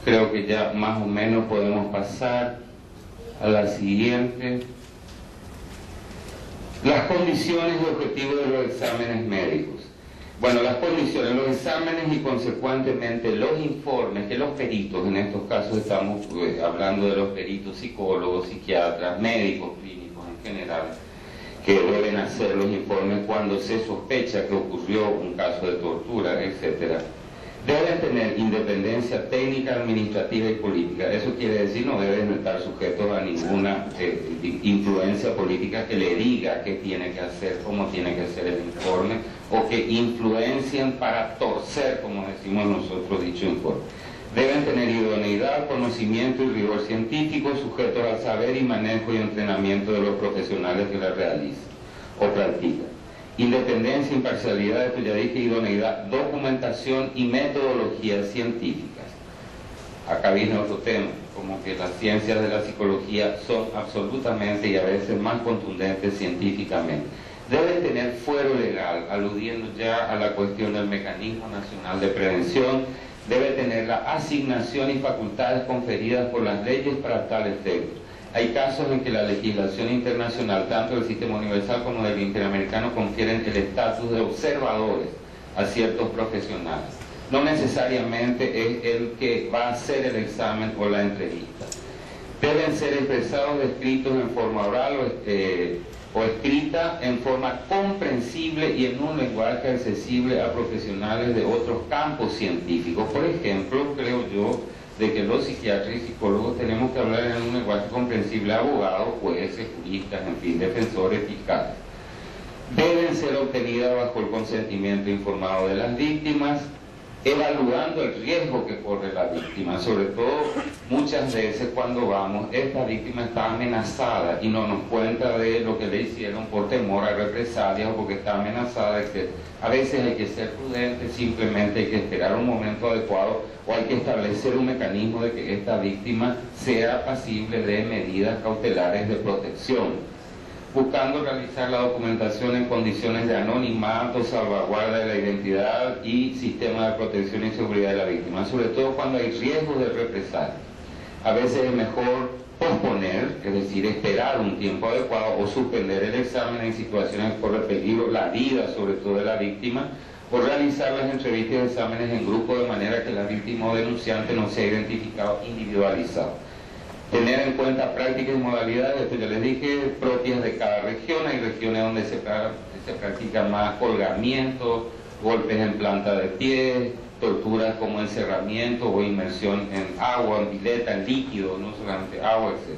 creo que ya más o menos podemos pasar a la siguiente. Las condiciones y objetivos de los exámenes médicos. Bueno, las condiciones, los exámenes y consecuentemente los informes que los peritos, en estos casos estamos hablando de los peritos psicólogos, psiquiatras, médicos clínicos en general, que deben hacer los informes cuando se sospecha que ocurrió un caso de tortura, etc. Deben tener independencia técnica, administrativa y política. Eso quiere decir no deben estar sujetos a ninguna influencia política que le diga qué tiene que hacer, cómo tiene que hacer el informe, o que influencien para torcer, como decimos nosotros, dicho informe. Deben tener idoneidad, conocimiento y rigor científico, sujetos al saber y manejo y entrenamiento de los profesionales que la realizan o practican. Independencia, imparcialidad, esto ya dije, idoneidad, documentación y metodologías científicas. Acá viene otro tema, como que las ciencias de la psicología son absolutamente y a veces más contundentes científicamente. Debe tener fuero legal, aludiendo ya a la cuestión del Mecanismo Nacional de Prevención. Debe tener la asignación y facultades conferidas por las leyes para tal efecto. Hay casos en que la legislación internacional, tanto del Sistema Universal como del Interamericano, confieren el estatus de observadores a ciertos profesionales. No necesariamente es el que va a hacer el examen o la entrevista. Deben ser expresados, escritos en forma oral o escrita en forma comprensible y en un lenguaje accesible a profesionales de otros campos científicos. Por ejemplo, creo yo, de que los psiquiatras y psicólogos tenemos que hablar en un lenguaje comprensible a abogados, jueces, juristas, en fin, defensores, fiscales. Deben ser obtenidas bajo el consentimiento informado de las víctimas, evaluando el riesgo que corre la víctima. Sobre todo, muchas veces cuando vamos, esta víctima está amenazada y no nos cuenta de lo que le hicieron por temor a represalias o porque está amenazada, etc. A veces hay que ser prudente, simplemente hay que esperar un momento adecuado o hay que establecer un mecanismo de que esta víctima sea pasible de medidas cautelares de protección, buscando realizar la documentación en condiciones de anonimato, salvaguarda de la identidad y sistema de protección y seguridad de la víctima, sobre todo cuando hay riesgos de represalia. A veces es mejor posponer, es decir, esperar un tiempo adecuado o suspender el examen en situaciones que corre peligro la vida, sobre todo de la víctima, o realizar las entrevistas y exámenes en grupo de manera que la víctima o denunciante no sea identificado individualizado. Tener en cuenta prácticas y modalidades, esto ya les dije, propias de cada región. Hay regiones donde se practica más colgamientos, golpes en planta de pie, torturas como encerramiento o inmersión en agua, en pileta, en líquido, no solamente agua, etc.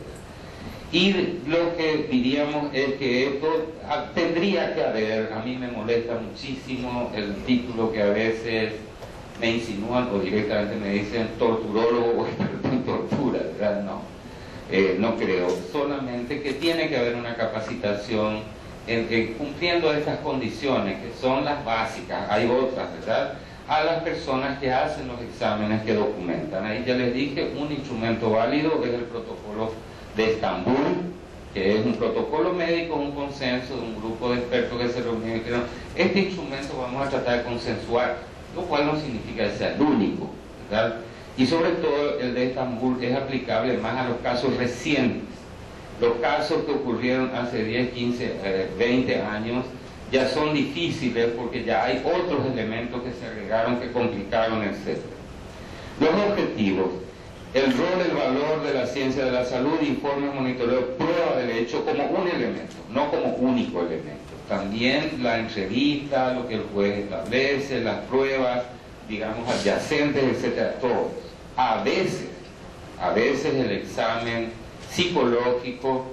Y lo que diríamos es que esto tendría que haber, a mí me molesta muchísimo el título que a veces me insinúan o directamente me dicen torturólogo o experto en tortura, ¿verdad? No creo, solamente que tiene que haber una capacitación cumpliendo estas condiciones que son las básicas, hay otras, ¿verdad?, a las personas que hacen los exámenes, que documentan. Ahí ya les dije, un instrumento válido es el protocolo de Estambul, que es un protocolo médico, un consenso de un grupo de expertos que se reunieron y dijeron, este instrumento vamos a tratar de consensuar, lo cual no significa que sea el único, ¿verdad? Y sobre todo el de Estambul es aplicable más a los casos recientes. Los casos que ocurrieron hace 10, 15, 20 años ya son difíciles porque ya hay otros elementos que se agregaron, que complicaron, etc. Los objetivos: el rol, el valor de la ciencia de la salud, informe, monitoreo, prueba del hecho como un elemento, no como único elemento. También la entrevista, lo que el juez establece, las pruebas, digamos, adyacentes, etcétera, todo. A veces el examen psicológico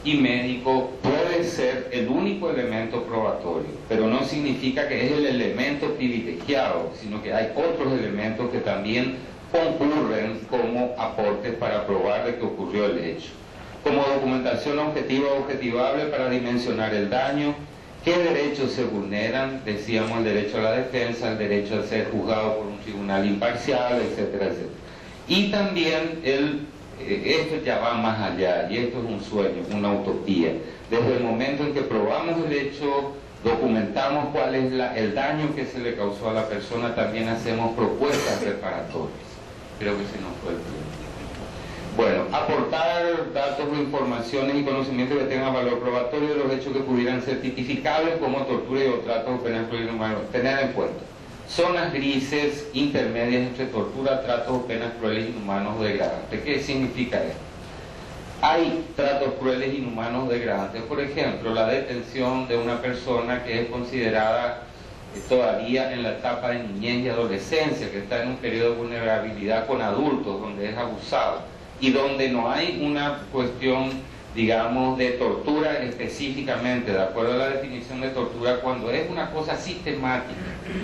y médico puede ser el único elemento probatorio, pero no significa que es el elemento privilegiado, sino que hay otros elementos que también concurren como aportes para probar de que ocurrió el hecho. como documentación objetiva o objetivable para dimensionar el daño, qué derechos se vulneran, decíamos el derecho a la defensa, el derecho a ser juzgado por un tribunal imparcial, etcétera, etcétera. Y también esto ya va más allá, y esto es un sueño, una utopía. Desde el momento en que probamos el hecho, documentamos cuál es el daño que se le causó a la persona, también hacemos propuestas reparatorias. Creo que se nos fue el tiempo. Bueno, aportar datos o informaciones y conocimientos que tengan valor probatorio de los hechos que pudieran ser tipificables como tortura y o tratos o penas crueles inhumanos. Tener en cuenta zonas grises intermedias entre tortura, tratos o penas crueles, inhumanos o degradantes. ¿Qué significa esto? Hay tratos crueles, inhumanos o degradantes. Por ejemplo, la detención de una persona que es considerada todavía en la etapa de niñez y adolescencia, que está en un periodo de vulnerabilidad con adultos, donde es abusado, y donde no hay una cuestión, digamos, de tortura específicamente, de acuerdo a la definición de tortura, cuando es una cosa sistemática,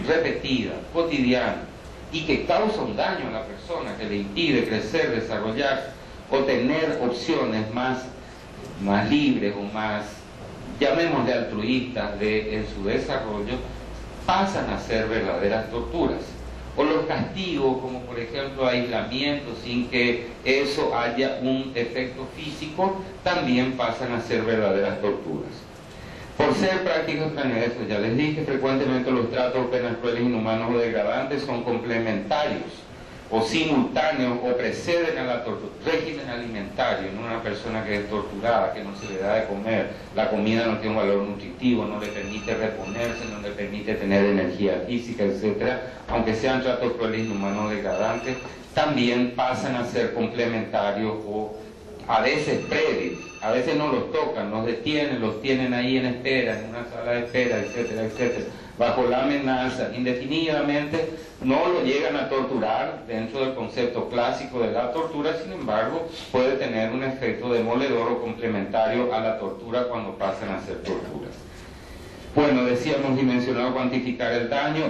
repetida, cotidiana, y que causa un daño a la persona, que le impide crecer, desarrollarse, o tener opciones más libres o más, llamémosle altruistas, en su desarrollo, pasan a ser verdaderas torturas. O los castigos, como por ejemplo aislamiento, sin que eso haya un efecto físico, también pasan a ser verdaderas torturas. Por ser prácticas planeadas, ya les dije, frecuentemente los tratos o penas crueles, inhumanos o degradantes son complementarios o simultáneos o preceden a la tortura. Régimen alimentario en una persona que es torturada, que no se le da de comer, la comida no tiene un valor nutritivo, no le permite reponerse, no le permite tener energía física, etc. Aunque sean tratos crueles, inhumanos o degradantes, también pasan a ser complementarios o a veces previos. A veces no los tocan, los detienen, los tienen ahí en espera, en una sala de espera, etcétera, etcétera, bajo la amenaza, indefinidamente. No lo llegan a torturar dentro del concepto clásico de la tortura, sin embargo, puede tener un efecto demoledor o complementario a la tortura cuando pasan a ser torturas. Bueno, decíamos dimensionar o cuantificar el daño,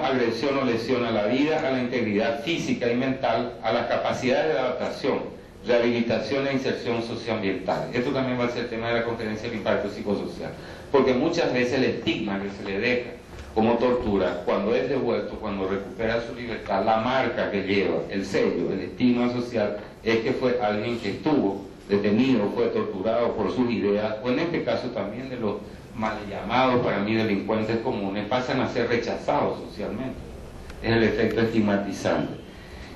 agresión o lesión a la vida, a la integridad física y mental, a las capacidades de adaptación, rehabilitación e inserción socioambiental. Esto también va a ser el tema de la conferencia del impacto psicosocial, porque muchas veces el estigma que se le deja como tortura, cuando es devuelto, cuando recupera su libertad, la marca que lleva, el sello, el estigma social, es que fue alguien que estuvo detenido, fue torturado por sus ideas, o en este caso también de los mal llamados para mí delincuentes comunes, pasan a ser rechazados socialmente. Es el efecto estigmatizante.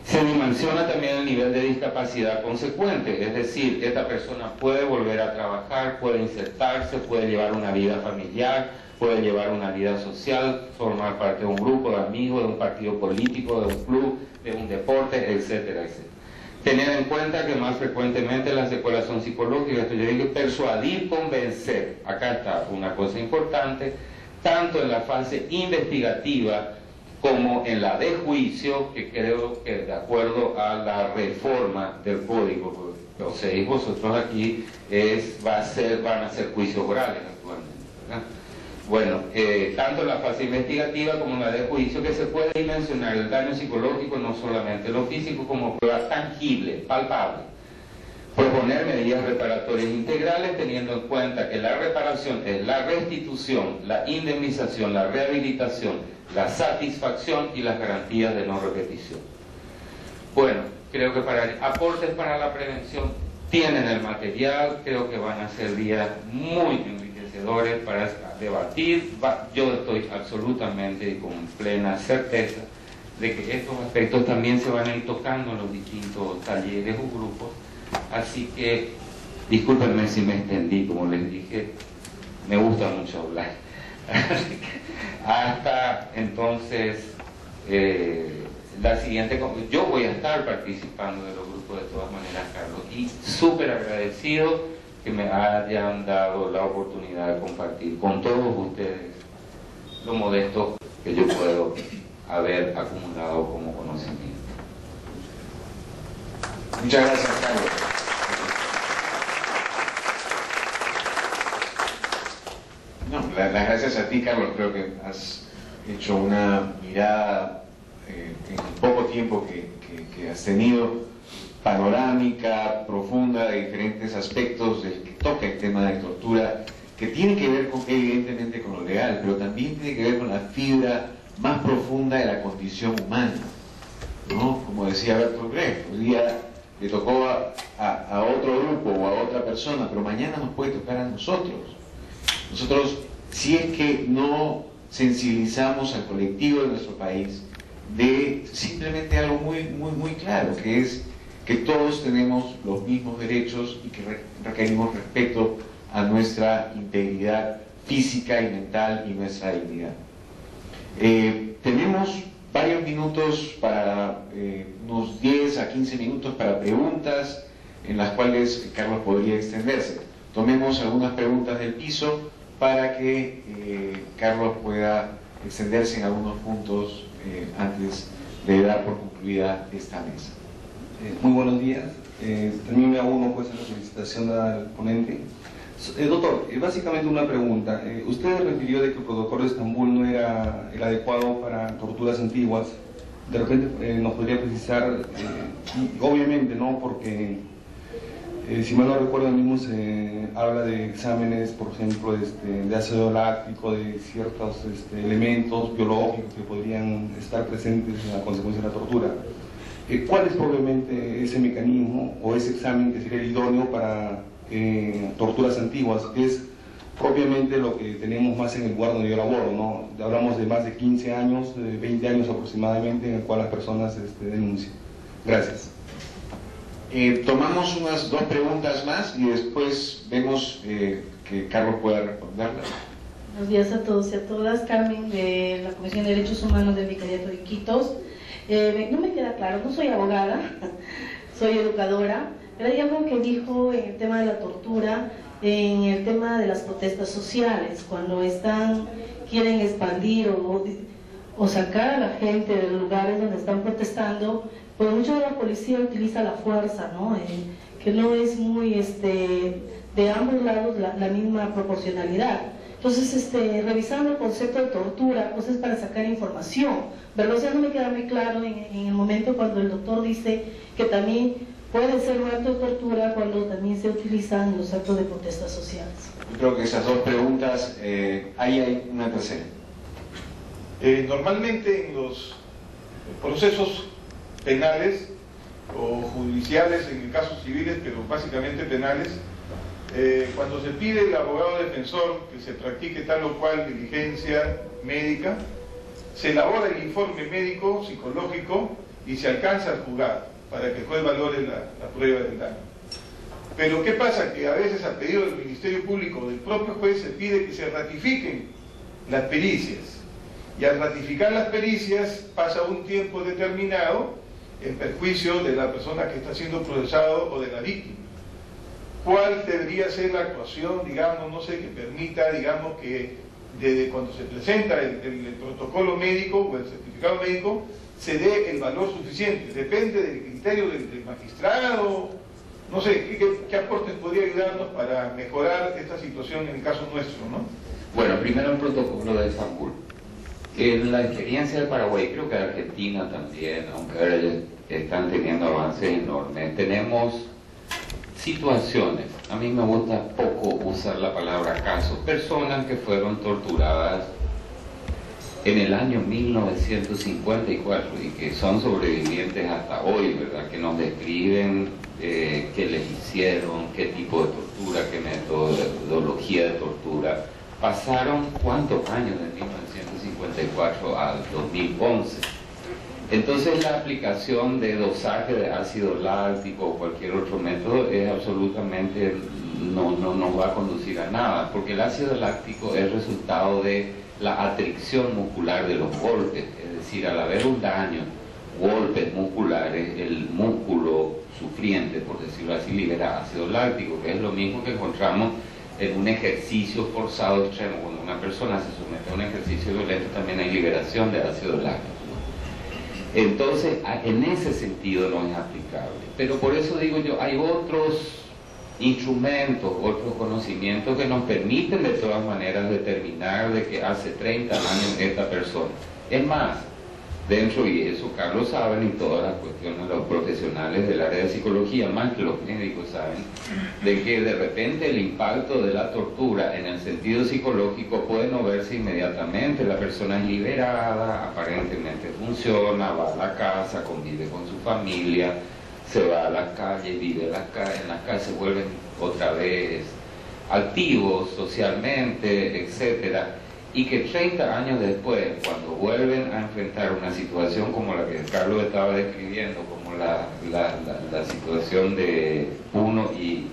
Se dimensiona también el nivel de discapacidad consecuente, es decir, esta persona puede volver a trabajar, puede insertarse, puede llevar una vida familiar, puede llevar una vida social, formar parte de un grupo de amigos, de un partido político, de un club, de un deporte, etcétera, etcétera. Tener en cuenta que más frecuentemente las secuelas son psicológicas. Yo dije persuadir, convencer. Acá está una cosa importante, tanto en la fase investigativa como en la de juicio, que creo que de acuerdo a la reforma del código, lo sabéis vosotros aquí, van a ser juicios orales actualmente, ¿verdad? Bueno, tanto en la fase investigativa como en la de juicio, que se puede dimensionar el daño psicológico, no solamente lo físico, como prueba tangible, palpable. Proponer medidas reparatorias integrales teniendo en cuenta que la reparación es la restitución, la indemnización, la rehabilitación, la satisfacción y las garantías de no repetición. Bueno, creo que para aportes para la prevención tienen el material, creo que van a ser días muy enriquecedores para debatir. Yo estoy absolutamente y con plena certeza de que estos aspectos también se van a ir tocando en los distintos talleres o grupos, así que discúlpenme si me extendí, como les dije, me gusta mucho hablar. Hasta entonces, la siguiente, yo voy a estar participando de los grupos de todas maneras, Carlos, y súper agradecido que me hayan dado la oportunidad de compartir con todos ustedes lo modesto que yo puedo haber acumulado como conocimiento. Muchas gracias, Carlos. No, las gracias a ti, Carlos. Creo que has hecho una mirada en el poco tiempo que has tenido panorámica, profunda, de diferentes aspectos que toca el tema de tortura, que tiene que ver evidentemente con lo legal, pero también tiene que ver con la fibra más profunda de la condición humana, ¿no? Como decía Bertolt Brecht, hoy día le tocó a otro grupo o a otra persona, pero mañana nos puede tocar a nosotros. Nosotros, si es que no sensibilizamos al colectivo de nuestro país de simplemente algo muy claro, que es que todos tenemos los mismos derechos y que requerimos respeto a nuestra integridad física y mental y nuestra dignidad. Tenemos varios minutos para, unos 10 a 15 minutos para preguntas en las cuales Carlos podría extenderse. Tomemos algunas preguntas del piso para que Carlos pueda extenderse en algunos puntos antes de dar por concluida esta mesa. Muy buenos días. También me hago uno pues en la solicitación al ponente. Doctor, básicamente una pregunta. Usted refirió de que el protocolo de Estambul no era el adecuado para torturas antiguas. De repente nos podría precisar, obviamente, ¿no? Porque si mal no recuerdo, mismo se habla de exámenes, por ejemplo, de ácido láctico, de ciertos elementos biológicos que podrían estar presentes a consecuencia de la tortura. ¿Cuál es probablemente ese mecanismo o ese examen que sería el idóneo para torturas antiguas, que es propiamente lo que tenemos más en el lugar donde yo laboro, ¿no? Hablamos de más de 15 años, 20 años aproximadamente, en el cual las personas denuncian. Gracias. Tomamos unas 2 preguntas más y después vemos que Carlos pueda responderlas. Buenos días a todos y a todas. Carmen, de la Comisión de Derechos Humanos del Vicariato de Iquitos. No me queda claro, no soy abogada, soy educadora, pero hay algo que dijo en el tema de la tortura, en el tema de las protestas sociales, cuando quieren expandir o sacar a la gente de los lugares donde están protestando, pues mucho de la policía utiliza la fuerza, ¿no? Que no es muy, de ambos lados la misma proporcionalidad. Entonces, revisando el concepto de tortura, pues es para sacar información, ¿verdad? O sea, no me queda muy claro en el momento cuando el doctor dice que también puede ser un acto de tortura cuando también se utilizan los actos de protestas sociales. Yo creo que esas 2 preguntas, ahí hay una tercera. Normalmente en los procesos penales o judiciales, en casos civiles, pero básicamente penales, cuando se pide al abogado defensor que se practique tal o cual diligencia médica, se elabora el informe médico, psicológico y se alcanza al juzgado para que el juez valore la prueba del daño. Pero ¿qué pasa? Que a veces a pedido del Ministerio Público o del propio juez se pide que se ratifiquen las pericias, y al ratificar las pericias pasa un tiempo determinado en perjuicio de la persona que está siendo procesado o de la víctima. ¿Cuál debería ser la actuación, digamos, no sé, que permita, digamos, que desde cuando se presenta el protocolo médico o el certificado médico se dé el valor suficiente? Depende del criterio del magistrado, no sé, ¿qué aportes podría ayudarnos para mejorar esta situación en el caso nuestro, ¿no? Bueno, primero el protocolo de Estambul. En la experiencia de Paraguay, creo que de Argentina también, aunque ahora ya están teniendo avances enormes, tenemos situaciones, a mí me gusta poco usar la palabra casos, personas que fueron torturadas en el año 1954 y que son sobrevivientes hasta hoy, ¿verdad? Que nos describen qué les hicieron, qué tipo de tortura, qué metodología de tortura. Pasaron cuántos años de 1954 al 2011. Entonces la aplicación de dosaje de ácido láctico o cualquier otro método es absolutamente, no va a conducir a nada, porque el ácido láctico es resultado de la atricción muscular de los golpes, es decir, al haber un daño, golpes musculares, el músculo sufriente, por decirlo así, libera ácido láctico, que es lo mismo que encontramos en un ejercicio forzado extremo. Cuando una persona se somete a un ejercicio violento también hay liberación de ácido láctico. Entonces, en ese sentido no es aplicable. Pero por eso digo yo, hay otros instrumentos, otros conocimientos que nos permiten de todas maneras determinar de que hace 30 años esta persona. Es más, dentro, y eso Carlos saben, y todas las cuestiones, los profesionales del área de psicología, más que los médicos saben, de que de repente el impacto de la tortura en el sentido psicológico puede no verse inmediatamente. La persona es liberada, aparentemente funciona, va a la casa, convive con su familia, se va a la calle, vive en la calle, se vuelven otra vez activos socialmente, etcétera, y que 30 años después, cuando vuelven a enfrentar una situación como la que Carlos estaba describiendo, como la situación de uno y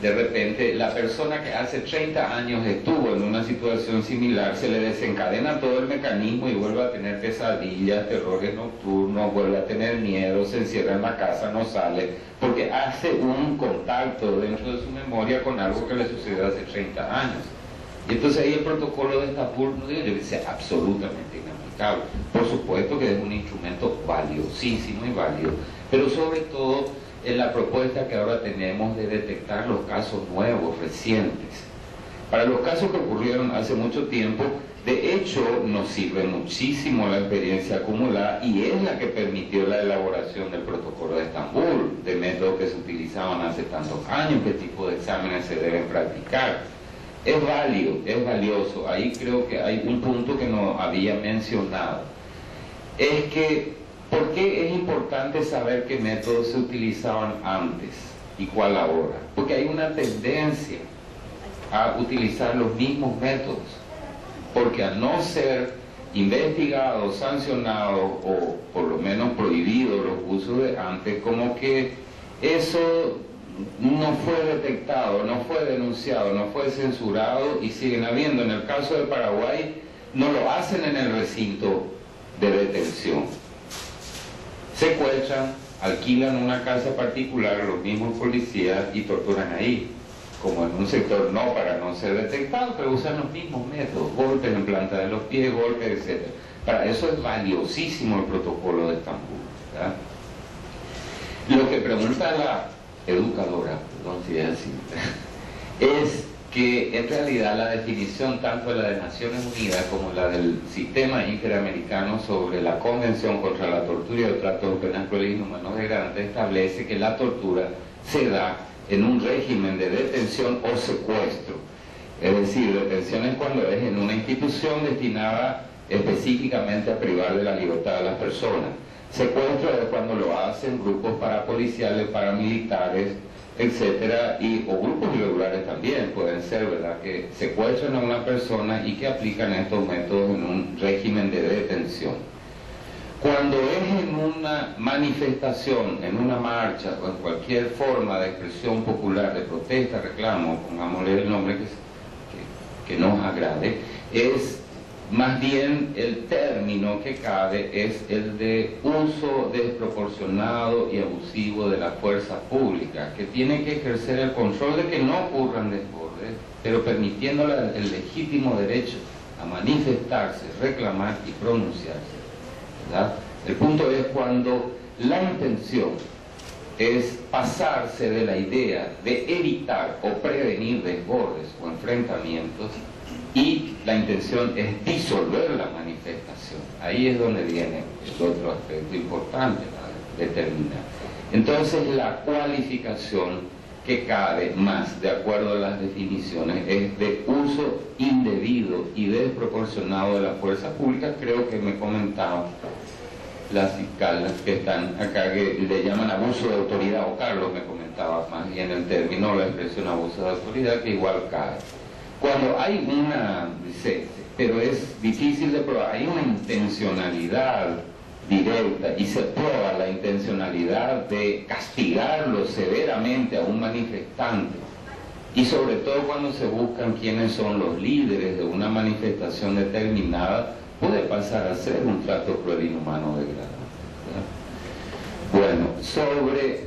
de repente la persona que hace 30 años estuvo en una situación similar, se le desencadena todo el mecanismo y vuelve a tener pesadillas, terrores nocturnos, vuelve a tener miedo, se encierra en la casa, no sale, porque hace un contacto dentro de su memoria con algo que le sucedió hace 30 años. Y entonces ahí el protocolo de Estambul no debe ser absolutamente inaplicable. Por supuesto que es un instrumento valiosísimo y válido, pero sobre todo en la propuesta que ahora tenemos de detectar los casos nuevos, recientes. Para los casos que ocurrieron hace mucho tiempo, de hecho nos sirve muchísimo la experiencia acumulada, y es la que permitió la elaboración del protocolo de Estambul, de métodos que se utilizaban hace tantos años, qué tipo de exámenes se deben practicar. Es válido, es valioso. Ahí creo que hay un punto que no había mencionado. Es que, ¿por qué es importante saber qué métodos se utilizaban antes y cuál ahora? Porque hay una tendencia a utilizar los mismos métodos, porque al no ser investigados, sancionados o por lo menos prohibidos los usos de antes, como que eso no fue detectado, no fue denunciado, no fue censurado, y siguen habiendo. En el caso de Paraguay, no lo hacen en el recinto de detención. Secuestran, alquilan una casa particular los mismos policías y torturan ahí, como en un sector no para no ser detectado, pero usan los mismos métodos, golpes en planta de los pies, golpes, etc. Para eso es valiosísimo el protocolo de Estambul, ¿verdad? Lo que pregunta la educadora, perdón si es así, es que en realidad la definición tanto de la de Naciones Unidas como la del Sistema Interamericano sobre la Convención contra la Tortura y el Trato de Penas Crueles e Inhumanos degradantes establece que la tortura se da en un régimen de detención o secuestro. Es decir, detención es cuando es en una institución destinada específicamente a privar de la libertad a las personas. Secuestro es cuando lo hacen grupos parapoliciales, paramilitares, etcétera, o grupos irregulares también pueden ser, ¿verdad?, que secuestran a una persona y que aplican estos métodos en un régimen de detención. Cuando es en una manifestación, en una marcha o en cualquier forma de expresión popular, de protesta, reclamo, pongámosle el nombre que nos agrade, es más bien el término que cabe es el de uso desproporcionado y abusivo de la fuerza pública, que tiene que ejercer el control de que no ocurran desbordes, pero permitiéndole el legítimo derecho a manifestarse, reclamar y pronunciarse, ¿verdad? El punto es cuando la intención es pasarse de la idea de evitar o prevenir desbordes o enfrentamientos, y la intención es disolver la manifestación. Ahí es donde viene el otro aspecto importante para determinar. Entonces la cualificación que cabe más, de acuerdo a las definiciones, es de uso indebido y desproporcionado de la fuerza pública. Creo que me comentaban las fiscales que están acá, que le llaman abuso de autoridad, o Carlos me comentaba más bien el término, la expresión abuso de autoridad, que igual cae. Cuando hay pero es difícil de probar, hay una intencionalidad directa y se prueba la intencionalidad de castigarlo severamente a un manifestante, y sobre todo cuando se buscan quiénes son los líderes de una manifestación determinada, puede pasar a ser un trato cruel, inhumano, degradante. Bueno, sobre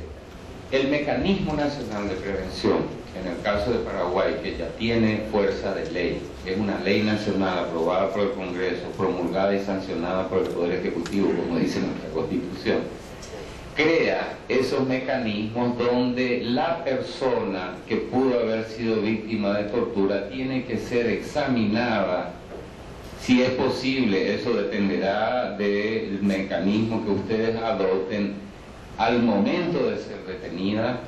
el mecanismo nacional de prevención, en el caso de Paraguay, que ya tiene fuerza de ley, es una ley nacional aprobada por el Congreso, promulgada y sancionada por el Poder Ejecutivo, como dice nuestra Constitución, crea esos mecanismos donde la persona que pudo haber sido víctima de tortura tiene que ser examinada Si es posible, eso dependerá del mecanismo que ustedes adopten al momento de ser retenida,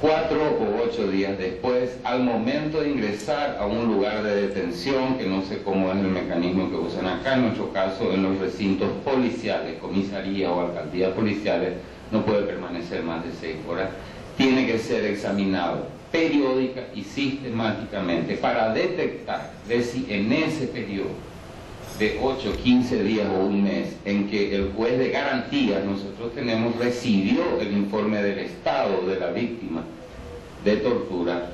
4 o 8 días después, al momento de ingresar a un lugar de detención, que no sé cómo es el mecanismo que usan acá, en nuestro caso en los recintos policiales, comisaría o alcaldías policiales, no puede permanecer más de 6 horas, tiene que ser examinado periódica y sistemáticamente para detectar de si en ese periodo de 8, 15 días o un mes en que el juez de garantía, nosotros recibió el informe del estado de la víctima de tortura,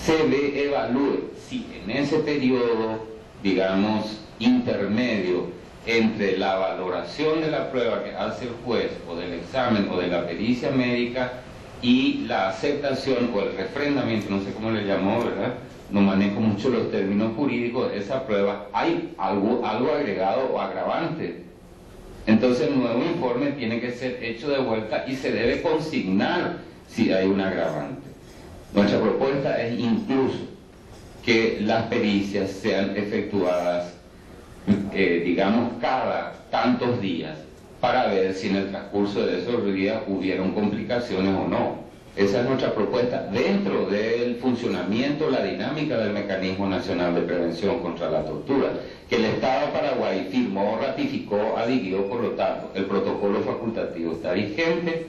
se le evalúe si en ese periodo, digamos, intermedio entre la valoración de la prueba que hace el juez o del examen o de la pericia médica y la aceptación o el refrendamiento, no sé cómo le llamó, ¿verdad? No manejo mucho los términos jurídicos de esa prueba, hay algo agregado o agravante. Entonces el nuevo informe tiene que ser hecho de vuelta y se debe consignar si hay un agravante. Nuestra propuesta es incluso que las pericias sean efectuadas, digamos, cada tantos días, para ver si en el transcurso de esos días hubieron complicaciones o no. Esa es nuestra propuesta dentro del funcionamiento, la dinámica del Mecanismo Nacional de Prevención contra la Tortura, que el Estado de Paraguay firmó, ratificó, adhirió, por lo tanto, el protocolo facultativo está vigente,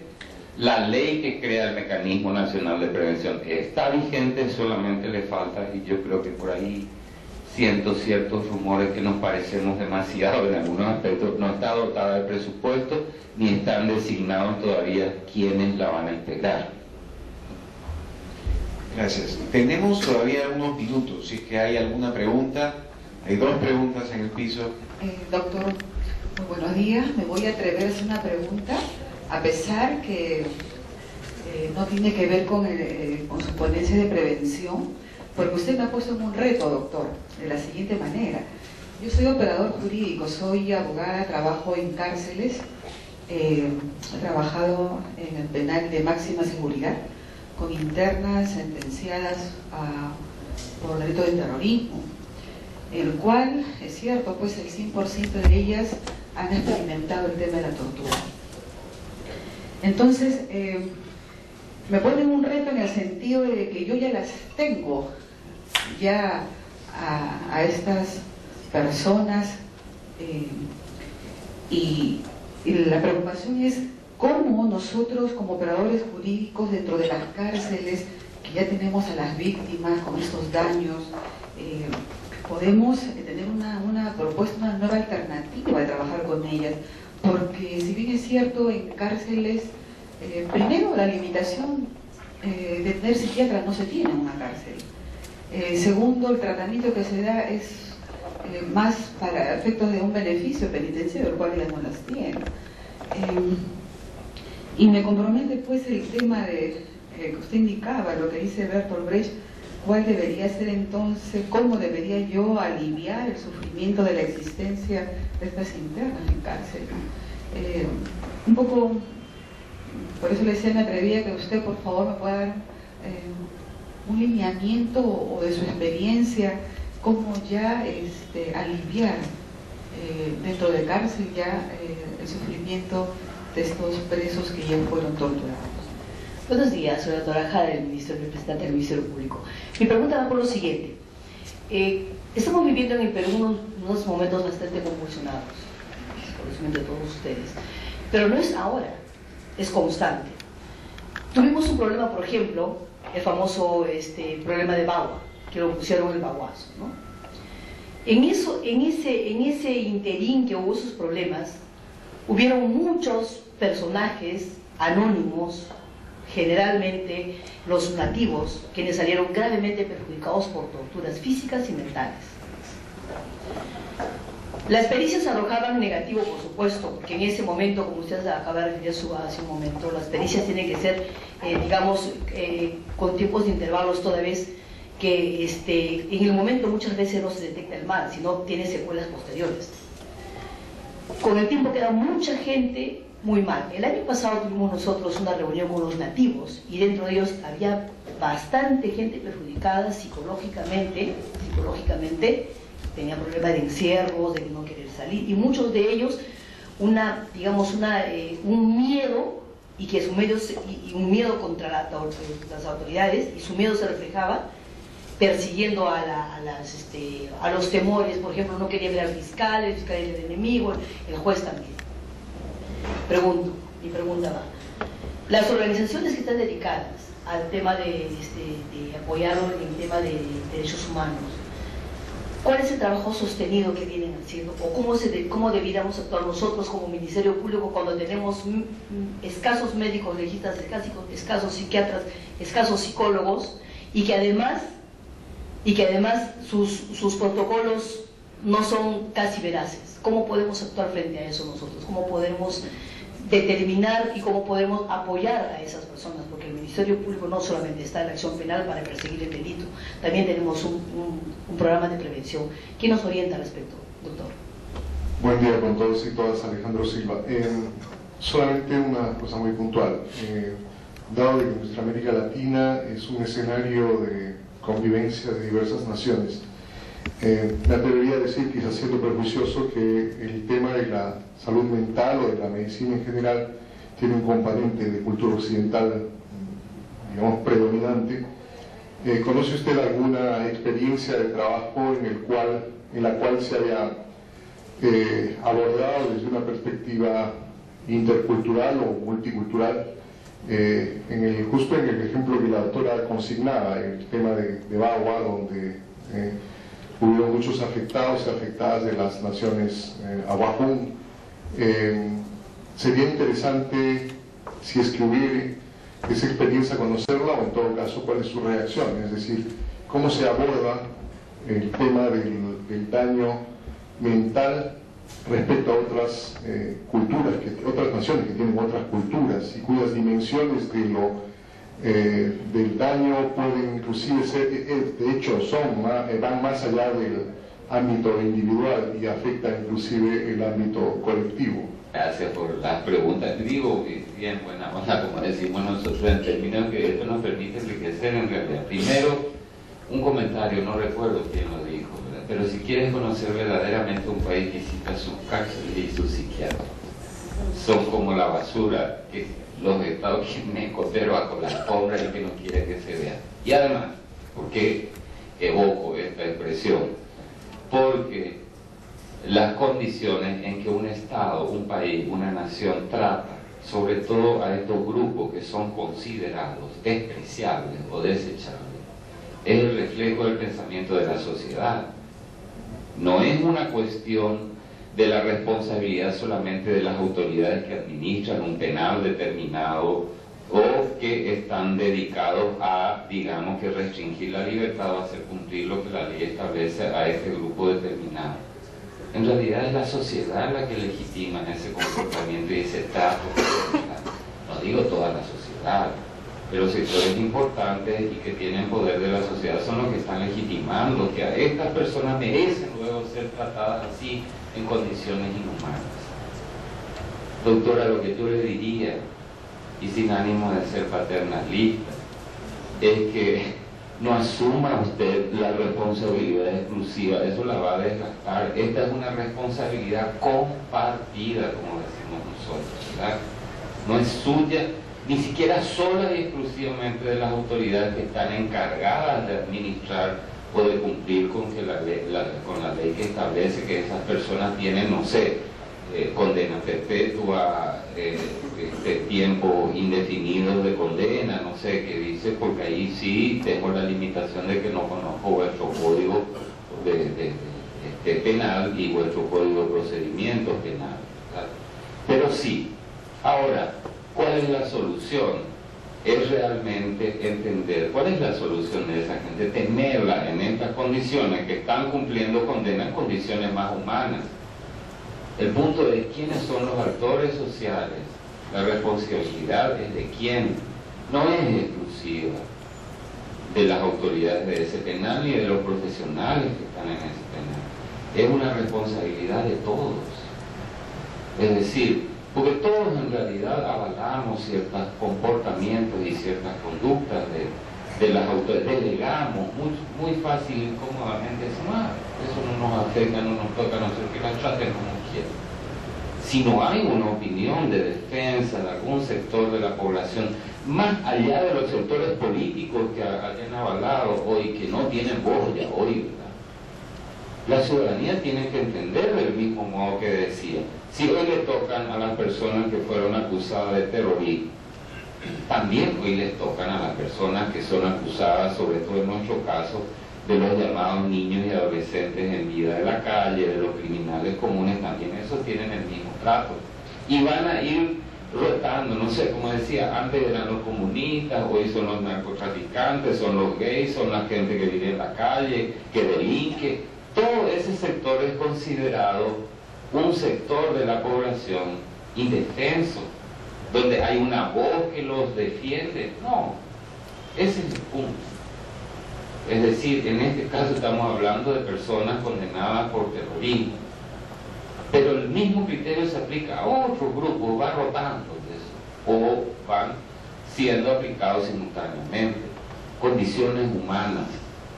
la ley que crea el Mecanismo Nacional de Prevención está vigente, solamente le falta, y yo creo que por ahí siento ciertos rumores que nos parecemos demasiado en algunos aspectos, no está dotada de presupuesto ni están designados todavía quienes la van a integrar. Gracias. Tenemos todavía unos minutos, si es que hay alguna pregunta. Hay 2 preguntas en el piso. Doctor, muy buenos días. Me voy a atrever a hacer una pregunta, a pesar que no tiene que ver con su ponencia de prevención, porque usted me ha puesto en un reto, doctor, de la siguiente manera. Yo soy operador jurídico, soy abogada, trabajo en cárceles, he trabajado en el penal de máxima seguridad, con internas sentenciadas por delito de terrorismo, el cual, es cierto, pues el 100% de ellas han experimentado el tema de la tortura. Entonces, me ponen un reto en el sentido de que yo ya las tengo, ya a estas personas, y la preocupación es cómo nosotros como operadores jurídicos dentro de las cárceles, que ya tenemos a las víctimas con estos daños, podemos tener una propuesta, una nueva alternativa de trabajar con ellas, porque si bien es cierto en cárceles, primero la limitación de tener psiquiatra no se tiene en una cárcel, segundo el tratamiento que se da es más para efectos de un beneficio penitenciario, el cual ellas no las tienen. Y me compromete pues el tema de que usted indicaba, lo que dice Bertolt Brecht, cuál debería ser entonces, cómo debería yo aliviar el sufrimiento de la existencia de estas internas en cárcel. Un poco, por eso le decía, me atrevía que usted por favor me pueda dar un lineamiento o de su experiencia, cómo ya aliviar dentro de cárcel ya el sufrimiento de estos presos que ya fueron torturados. Buenos días, soy la doctora Jara, el representante del Ministerio Público. Mi pregunta va por lo siguiente. Estamos viviendo en el Perú unos momentos bastante convulsionados, por conocimiento de todos ustedes, pero no es ahora, es constante. Tuvimos un problema, por ejemplo, el famoso problema de Bagua, que lo pusieron el baguazo, ¿no? En ese interín que hubo esos problemas, hubieron muchos personajes anónimos, generalmente los nativos, quienes salieron gravemente perjudicados por torturas físicas y mentales. Las pericias arrojaban negativo, por supuesto, porque en ese momento, como usted acaba de referir hace un momento, las pericias tienen que ser, digamos, con tiempos de intervalos, toda vez que en el momento muchas veces no se detecta el mal, sino tiene secuelas posteriores. Con el tiempo queda mucha gente muy mal. El año pasado tuvimos nosotros una reunión con los nativos y dentro de ellos había bastante gente perjudicada psicológicamente tenían problemas de encierros, de no querer salir, y muchos de ellos un miedo, y que su miedo, y un miedo contra las autoridades, y su miedo se reflejaba persiguiendo a los temores. Por ejemplo, no quería ver al fiscal, el fiscal era el enemigo, el juez también. Mi pregunta va: las organizaciones que están dedicadas al tema de apoyar el tema de derechos humanos, ¿cuál es el trabajo sostenido que vienen haciendo? ¿O cómo debiéramos actuar nosotros como Ministerio Público cuando tenemos escasos médicos legistas, escasos psiquiatras, escasos psicólogos, y que además sus protocolos no son casi veraces? ¿Cómo podemos actuar frente a eso nosotros? ¿Cómo podemos determinar y cómo podemos apoyar a esas personas? Porque el Ministerio Público no solamente está en la acción penal para perseguir el delito, también tenemos un programa de prevención. ¿Quién nos orienta al respecto, doctor? Buen día con todos y todas, Alejandro Silva. Solamente una cosa muy puntual. Dado que nuestra América Latina es un escenario de convivencia de diversas naciones, me atrevería a decir, quizás siendo prejuicioso, que el tema de la salud mental o de la medicina en general tiene un componente de cultura occidental, digamos, predominante. ¿Conoce usted alguna experiencia de trabajo en la cual se haya abordado desde una perspectiva intercultural o multicultural? Justo en el ejemplo que la doctora consignaba, el tema de Bagua, donde hubo muchos afectados y afectadas de las naciones Awajún. Sería interesante, si es que hubiera esa experiencia, conocerla, o en todo caso cuál es su reacción, es decir, cómo se aborda el tema del daño mental respecto a otras culturas, otras naciones que tienen otras culturas y cuyas dimensiones del daño pueden inclusive ser, de hecho van más allá del ámbito individual y afecta inclusive el ámbito colectivo. Gracias por las preguntas. Digo, bien buena onda, como decimos nosotros, en términos que esto nos permite enriquecer en realidad. Primero, un comentario, no recuerdo quién lo dijo, ¿verdad? Pero si quieres conocer verdaderamente un país, visita sus cárceles y sus psiquiatras. Son como la basura que los estados quieren esconder bajo la alfombra y que no quiere que se vea. Y además, ¿por qué evoco esta expresión? Porque las condiciones en que un estado, un país, una nación trata, sobre todo a estos grupos que son considerados despreciables o desechables, es el reflejo del pensamiento de la sociedad. No es una cuestión de la responsabilidad solamente de las autoridades que administran un penal determinado o que están dedicados a, digamos, que restringir la libertad o hacer cumplir lo que la ley establece a este grupo determinado. En realidad es la sociedad la que legitima ese comportamiento y ese trato. No digo toda la sociedad, pero sectores importantes y que tienen poder de la sociedad son los que están legitimando que a estas personas merecen luego ser tratadas así en condiciones inhumanas. Doctora, lo que tú le dirías, y sin ánimo de ser paternalista, es que no asuma usted la responsabilidad exclusiva, eso la va a desgastar. Esta es una responsabilidad compartida, como decimos nosotros, ¿verdad? No es suya, ni siquiera sola y exclusivamente de las autoridades que están encargadas de administrar o de cumplir con la ley que establece que esas personas tienen, no sé, condena perpetua, tiempo indefinido de condena, no sé qué dice, porque ahí sí tengo la limitación de que no conozco vuestro código penal y vuestro código de procedimientos penal, ¿verdad? Pero sí. Ahora, ¿cuál es la solución? Es realmente entender cuál es la solución de esa gente, tenerla en estas condiciones que están cumpliendo condena en condiciones más humanas. El punto es quiénes son los actores sociales, la responsabilidad es de quién, no es exclusiva de las autoridades de ese penal ni de los profesionales que están en ese penal, es una responsabilidad de todos. Es decir, porque todos en realidad avalamos ciertos comportamientos y ciertas conductas de las autoridades, delegamos muy fácil y cómodamente, decimos, eso no nos afecta, no nos toca a nosotros, que la traten como quieran. Si no hay una opinión de defensa de algún sector de la población, más allá de los sectores políticos que hayan avalado hoy, que no tienen voz ya hoy, ¿verdad? La ciudadanía tiene que entender del mismo modo que decía, si hoy le tocan a las personas que fueron acusadas de terrorismo, también hoy les tocan a las personas que son acusadas, sobre todo en nuestro caso, de los llamados niños y adolescentes en vida de la calle, de los criminales comunes, también esos tienen el mismo trato. Y van a ir rotando, no sé, como decía, antes eran los comunistas, hoy son los narcotraficantes, son los gays, son la gente que vive en la calle, que delinque. Todo ese sector es considerado un sector de la población indefenso, donde hay una voz que los defiende. No, ese es el punto. Es decir, en este caso estamos hablando de personas condenadas por terrorismo, pero el mismo criterio se aplica a otros grupos, va rotando de eso, o van siendo aplicados simultáneamente. Condiciones humanas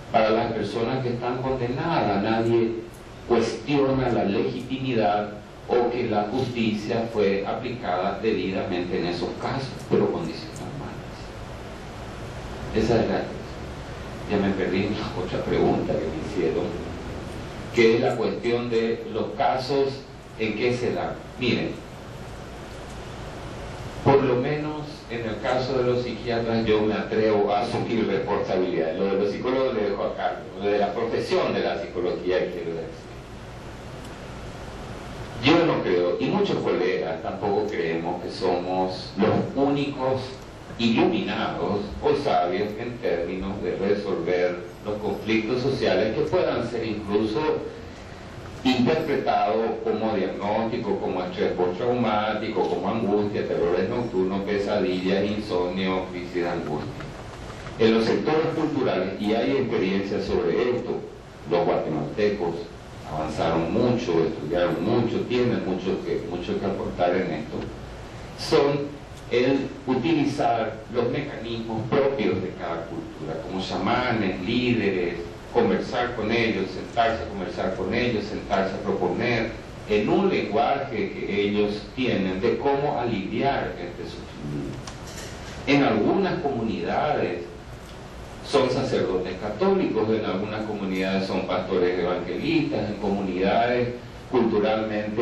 para las personas que están condenadas, nadie cuestiona la legitimidad o que la justicia fue aplicada debidamente en esos casos, pero condiciones humanas. Esa es la... Ya me perdí en la otra pregunta que me hicieron, que es la cuestión de los casos en que se dan. Miren, por lo menos en el caso de los psiquiatras yo me atrevo a asumir responsabilidad. Lo de los psicólogos le dejo a cargo, lo de la profesión de la psicología quiero decir. Yo no creo, y muchos colegas tampoco creemos que somos los únicos iluminados o sabios en términos de resolver los conflictos sociales que puedan ser incluso interpretados como diagnóstico, como estrés postraumático, como angustia, terrores nocturnos, pesadillas, insomnio, crisis de angustia. En los sectores culturales, y hay experiencias sobre esto, los guatemaltecos avanzaron mucho, estudiaron mucho, tienen mucho que aportar en esto, son el utilizar los mecanismos propios de cada cultura, como chamanes, líderes, conversar con ellos, sentarse a conversar con ellos, sentarse a proponer en un lenguaje que ellos tienen de cómo aliviar este sufrimiento. En algunas comunidades son sacerdotes católicos, en algunas comunidades son pastores evangelistas, en comunidades culturalmente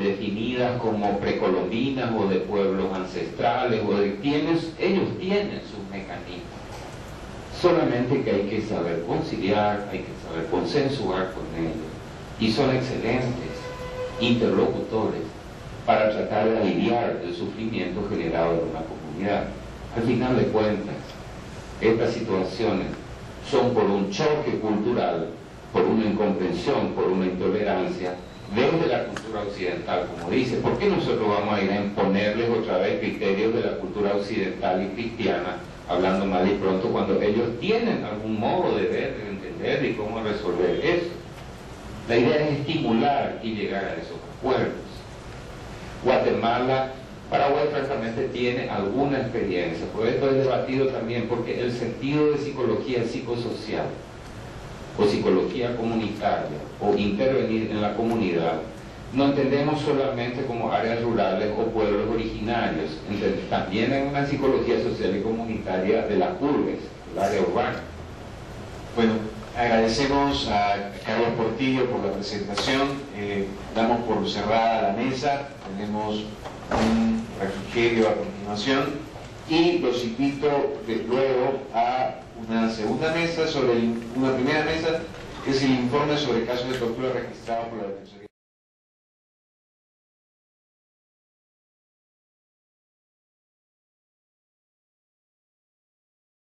definidas como precolombinas o de pueblos ancestrales, ellos tienen sus mecanismos. Solamente que hay que saber conciliar, hay que saber consensuar con ellos. Y son excelentes interlocutores para tratar de aliviar el sufrimiento generado en una comunidad. Al final de cuentas, estas situaciones son por un choque cultural, por una incomprensión, por una intolerancia, desde la cultura occidental, como dice. ¿Por qué nosotros vamos a ir a imponerles otra vez criterios de la cultura occidental y cristiana, hablando mal y pronto, cuando ellos tienen algún modo de ver, de entender y cómo resolver eso? La idea es estimular y llegar a esos acuerdos. Guatemala, Paraguay francamente tiene alguna experiencia, por esto es debatido también, porque el sentido de psicología psicosocial o psicología comunitaria o intervenir en la comunidad no entendemos solamente como áreas rurales o pueblos originarios, también en una psicología social y comunitaria de las urbes, el área urbana. Bueno, agradecemos a Carlos Portillo por la presentación, damos por cerrada la mesa, tenemos un refrigerio a continuación y los invito luego a una segunda mesa, una primera mesa, que es el informe sobre casos de tortura registrados por la Defensoría.